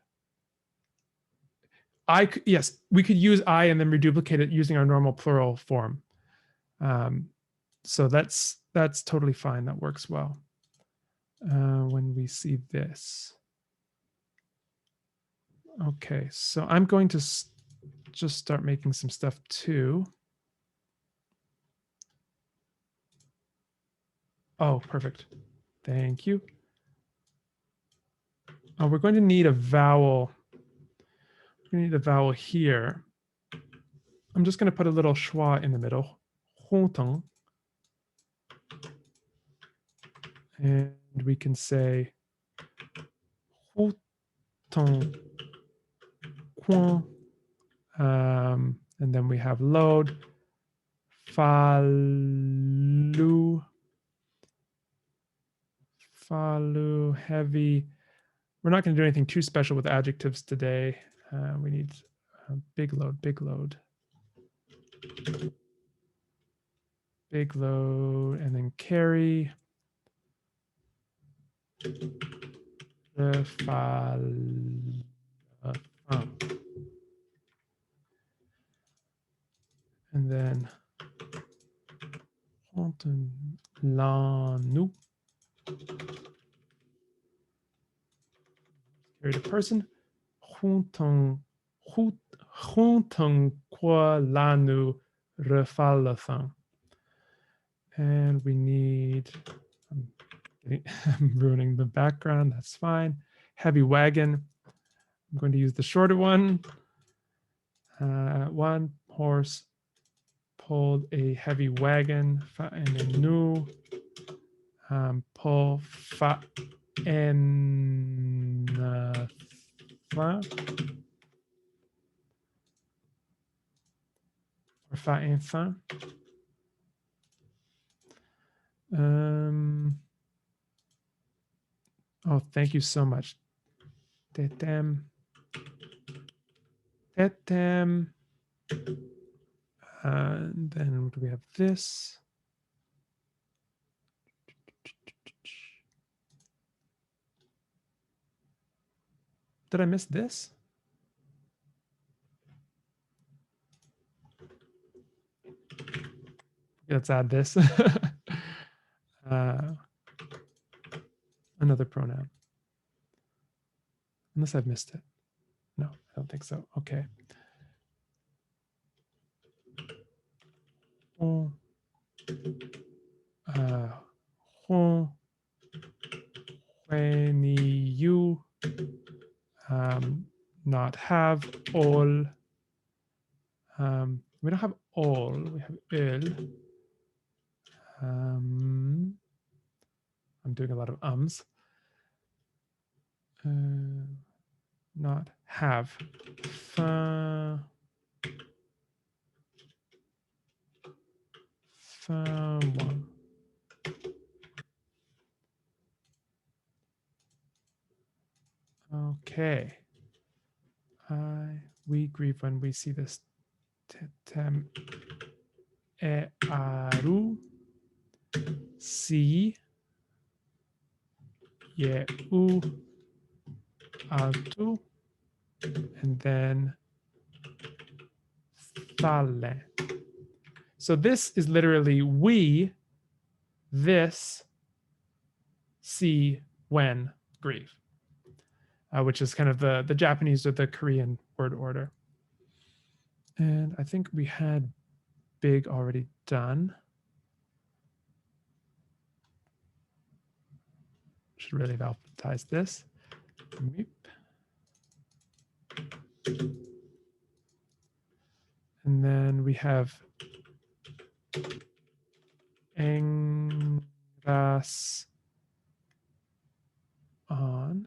yes, we could use I and then reduplicate it using our normal plural form. So that's totally fine. That works well. When we see this. Okay, so I'm going to just start making some stuff too. Oh, perfect. Thank you. We're going to need a vowel. We need a vowel here. I'm just going to put a little schwa in the middle. And we can say and then we have load. Falu, heavy. We're not going to do anything too special with adjectives today. We need big load, big load. Big load, and then carry. And then lanu. Carry the person. Juntam qua lanu refalatham. And we need, I'm ruining the background, that's fine. Heavy wagon. I'm going to use the shorter one. One horse pulled a heavy wagon, and a new pull fa en or fa enfant. Oh, thank you so much. Tetem. Tetem. And then do we have this? Did I miss this? Let's add this. Another pronoun. Unless I've missed it. No, I don't think so. Okay. When you not have all. We don't have all. We have il. I'm doing a lot of ums. Not have. One. Okay. We grieve when we see this. Tetem aru. Si. Ye u. Altu. And then thale. So this is literally we, this, see, when, grieve, which is kind of the Japanese or the Korean word order. And I think we had big already done. Should really have alphabetized this. And then we have engras on.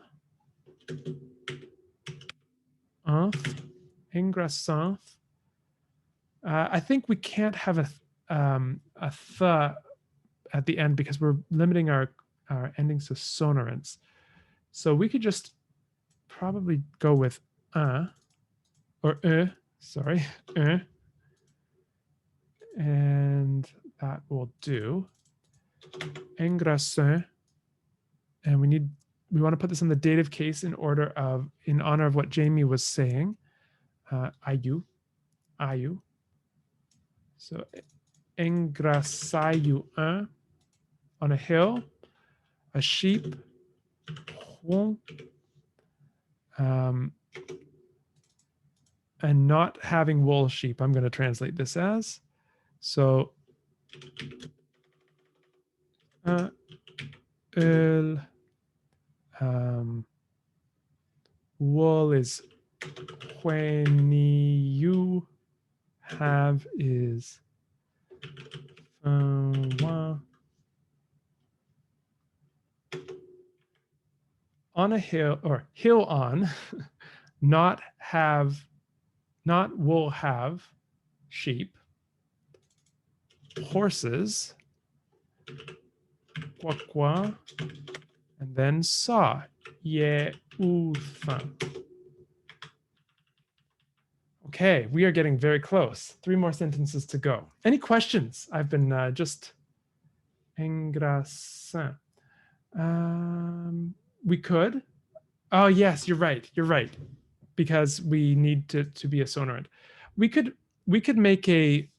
Ingressant. I think we can't have a th at the end because we're limiting our endings to sonorants. So we could just probably go with or sorry, and that will do. Engrassin, and we want to put this in the dative case in honor of what Jamie was saying. Ayu. So engrasayu on a hill, a sheep. And not having wool sheep, I'm going to translate this as. So wool is when you have is on a hill or hill on, not will have sheep, horses, and then saw, ye fin. Okay, we are getting very close. 3 more sentences to go. Any questions? I've been just engraçant. We could. Oh yes, you're right. You're right, because we need to be a sonorant. We could make an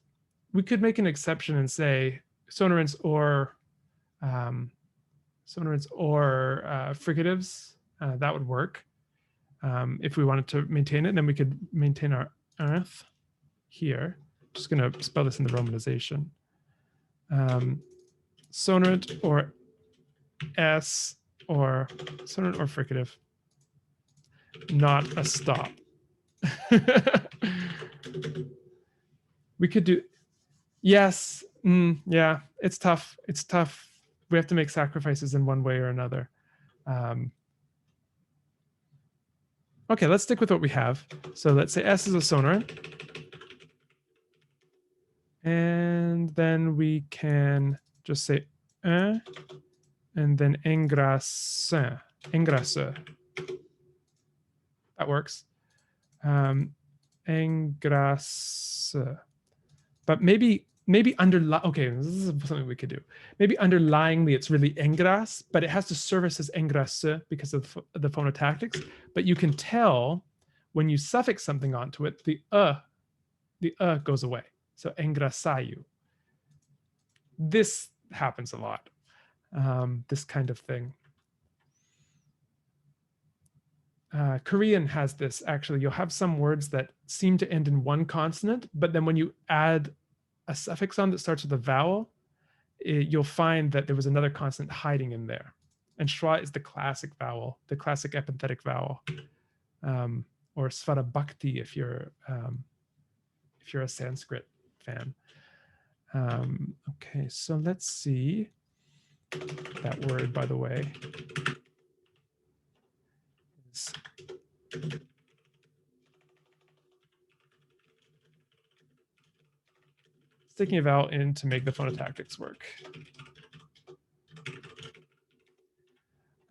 exception and say sonorants or fricatives. That would work if we wanted to maintain it. Then we could maintain our earth here. Just going to spell this in the romanization. Sonorant or s or sonorant or fricative. Not a stop. We could do, yes, yeah, it's tough. It's tough. We have to make sacrifices in one way or another. Okay, let's stick with what we have. So let's say S is a sonorant. And then we can just say un, and then engraçant, engraçeur. That works. Engraçeur. But maybe okay, this is something we could do. Maybe underlyingly it's really engrace, but it has to service as engraçeur because of the phonotactics. But you can tell when you suffix something onto it, the goes away. So engraçaio. This happens a lot. This kind of thing. Korean has this, actually. You'll have some words that seem to end in one consonant, but then when you add a suffix on that starts with a vowel, you'll find that there was another consonant hiding in there. And schwa is the classic vowel, the classic epenthetic vowel, or svara bhakti if you're a Sanskrit fan. Okay, so let's see that word, by the way. Sticking a vowel in to make the phonotactics work.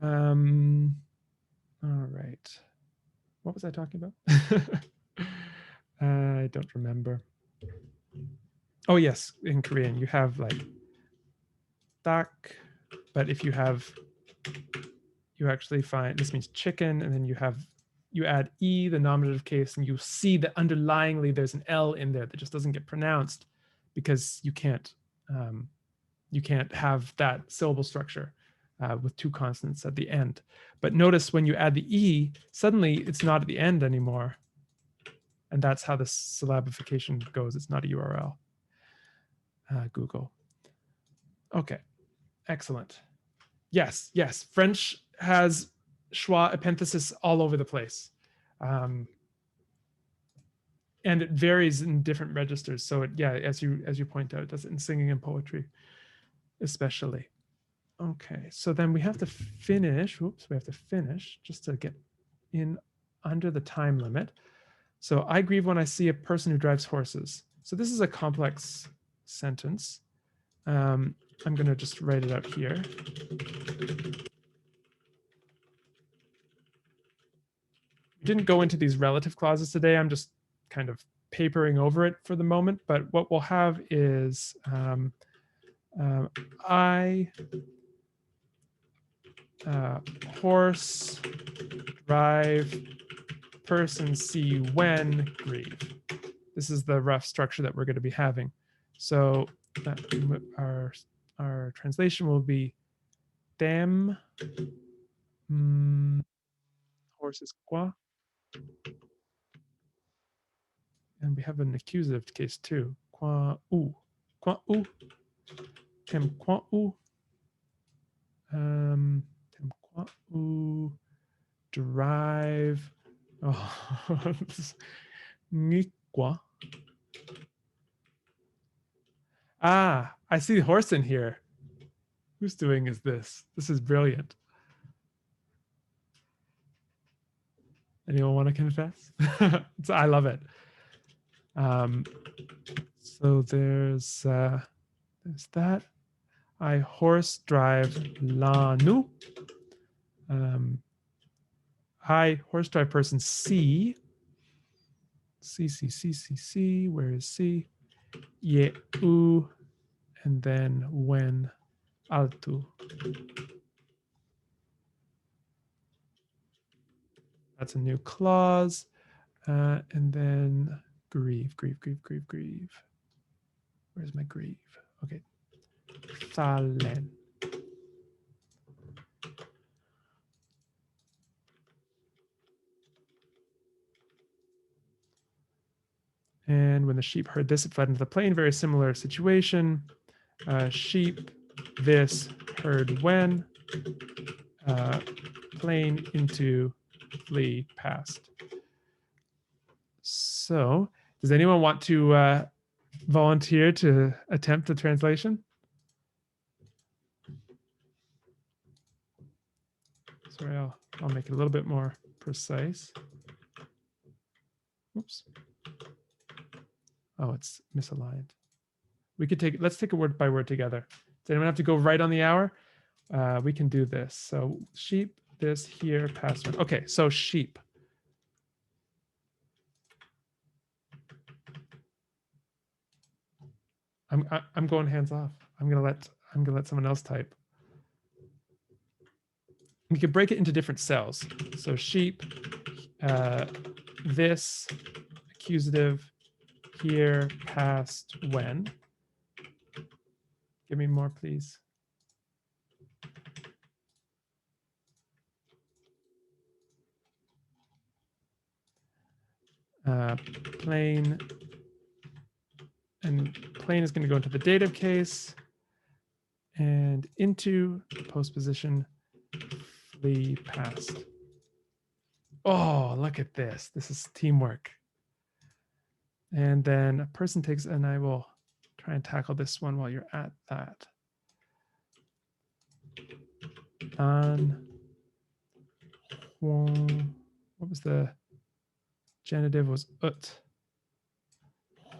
All right. What was I talking about? I don't remember. Oh yes, in Korean you have like tak, but if you actually find, this means chicken, and then you add e, the nominative case, and you see that underlyingly there's an L in there that just doesn't get pronounced because you can't have that syllable structure with 2 consonants at the end. But notice when you add the e, suddenly it's not at the end anymore. And that's how the syllabification goes. It's not a URL. Google. Okay, excellent. Yes, yes. French has schwa epenthesis all over the place. And it varies in different registers. So it, yeah, as you point out, it does it in singing and poetry, especially. Okay, so then we have to finish. Whoops, we have to finish just to get in under the time limit. So I grieve when I see a person who drives horses. So this is a complex sentence. I'm going to just write it out here. We didn't go into these relative clauses today. I'm just kind of papering over it for the moment. But what we'll have is I horse drive person see when grieve. This is the rough structure that we're going to be having. So our translation will be dem horse is quoi, and we have an accusative case too. Quoi ou tem quoi ou tem quoi ou drive. Oh, ni quoi. Ah, I see horse in here. Who's doing is this? This is brilliant. Anyone want to confess? I love it. So there's that. I horse drive lanu. I, horse drive person, C. C. Where is C? Ye, U, and then when, alto. That's a new clause. And then grieve. Where's my grieve? Okay. Thalen. And when the sheep heard this, it fled into the plain. Very similar situation. Sheep, this, heard when. Plain, into, flee, past. So, does anyone want to volunteer to attempt the translation? Sorry, I'll make it a little bit more precise. Oops. Oh, it's misaligned. Let's take it word by word together. Does anyone have to go right on the hour? We can do this. So sheep, this, here, past one. Okay, so sheep. I'm going hands off. I'm gonna let someone else type. We could break it into different cells. So sheep, this, accusative, here, past, when. Give me more, please. Plain, and plain is going to go into the dative case, and into postposition, flee, past. Oh, look at this. This is teamwork. And then a person takes, and I will try and tackle this one while you're at that. What was the genitive? Was ut.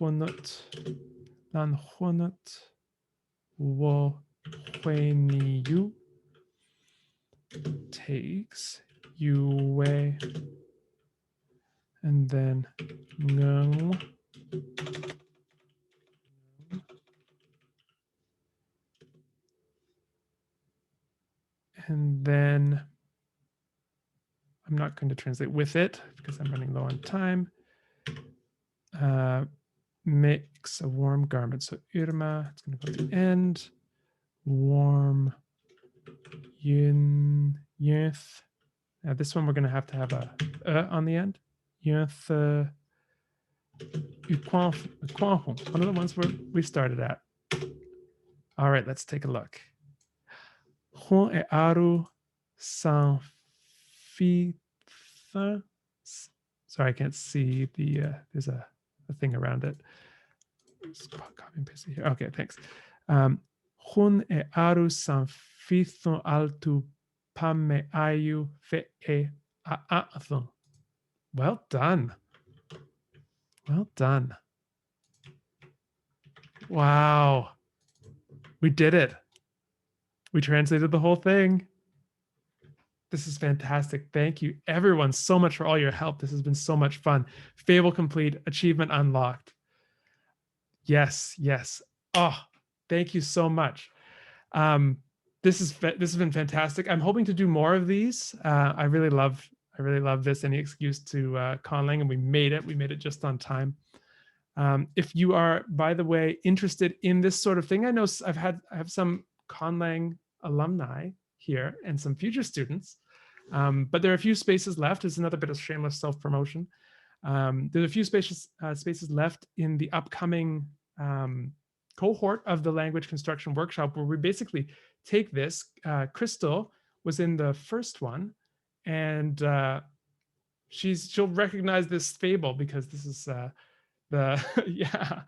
Honut. Nan honut. Wo you takes you way, and then ngung. And then I'm not going to translate with it because I'm running low on time. Makes a warm garment. So Irma, it's going to go to the end. Warm yin youth. Now this one we're going to have a on the end. Youth. One of the ones where we started at. All right, let's take a look. Hon e aru san fitha. Sorry, I can't see the there's a thing around it. Just copy and paste it here. Okay, thanks. Hun e aru san fithon altu pamme ayu fe e aathon. Well done. Well done. Wow. We did it. We translated the whole thing. This is fantastic. Thank you, everyone, so much for all your help. This has been so much fun. Fable complete, achievement unlocked. Yes, yes. Oh, thank you so much. This has been fantastic. I'm hoping to do more of these. I really love this. Any excuse to Conlang, and we made it. We made it just on time. If you are, by the way, interested in this sort of thing, I know I have some Conlang alumni here and some future students, but there are a few spaces left. It's another bit of shameless self-promotion. There's a few spaces left in the upcoming cohort of the language construction workshop, where we basically take this. Crystal was in the first one, and she'll recognize this fable because this is yeah,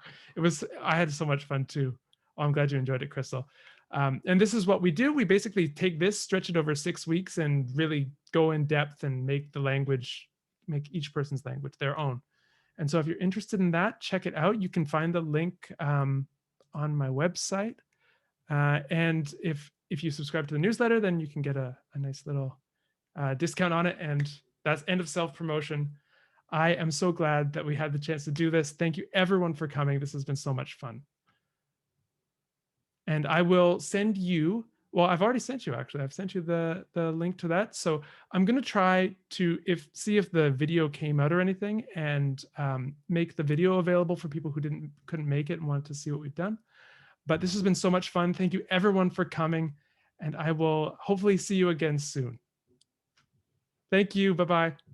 I had so much fun too. Oh, I'm glad you enjoyed it, Crystal. And this is what we do. We basically take this, stretch it over 6 weeks, and really go in depth and make each person's language their own. And so if you're interested in that, check it out. You can find the link on my website. And if you subscribe to the newsletter, then you can get a nice little discount on it. And that's end of self-promotion. I am so glad that we had the chance to do this. Thank you everyone for coming. This has been so much fun. And I will send you, well, I've already sent you actually. I've sent you the link to that. So I'm going to try to see if the video came out or anything, and make the video available for people who couldn't make it and wanted to see what we've done. But this has been so much fun. Thank you everyone for coming, and I will hopefully see you again soon. Thank you. Bye-bye.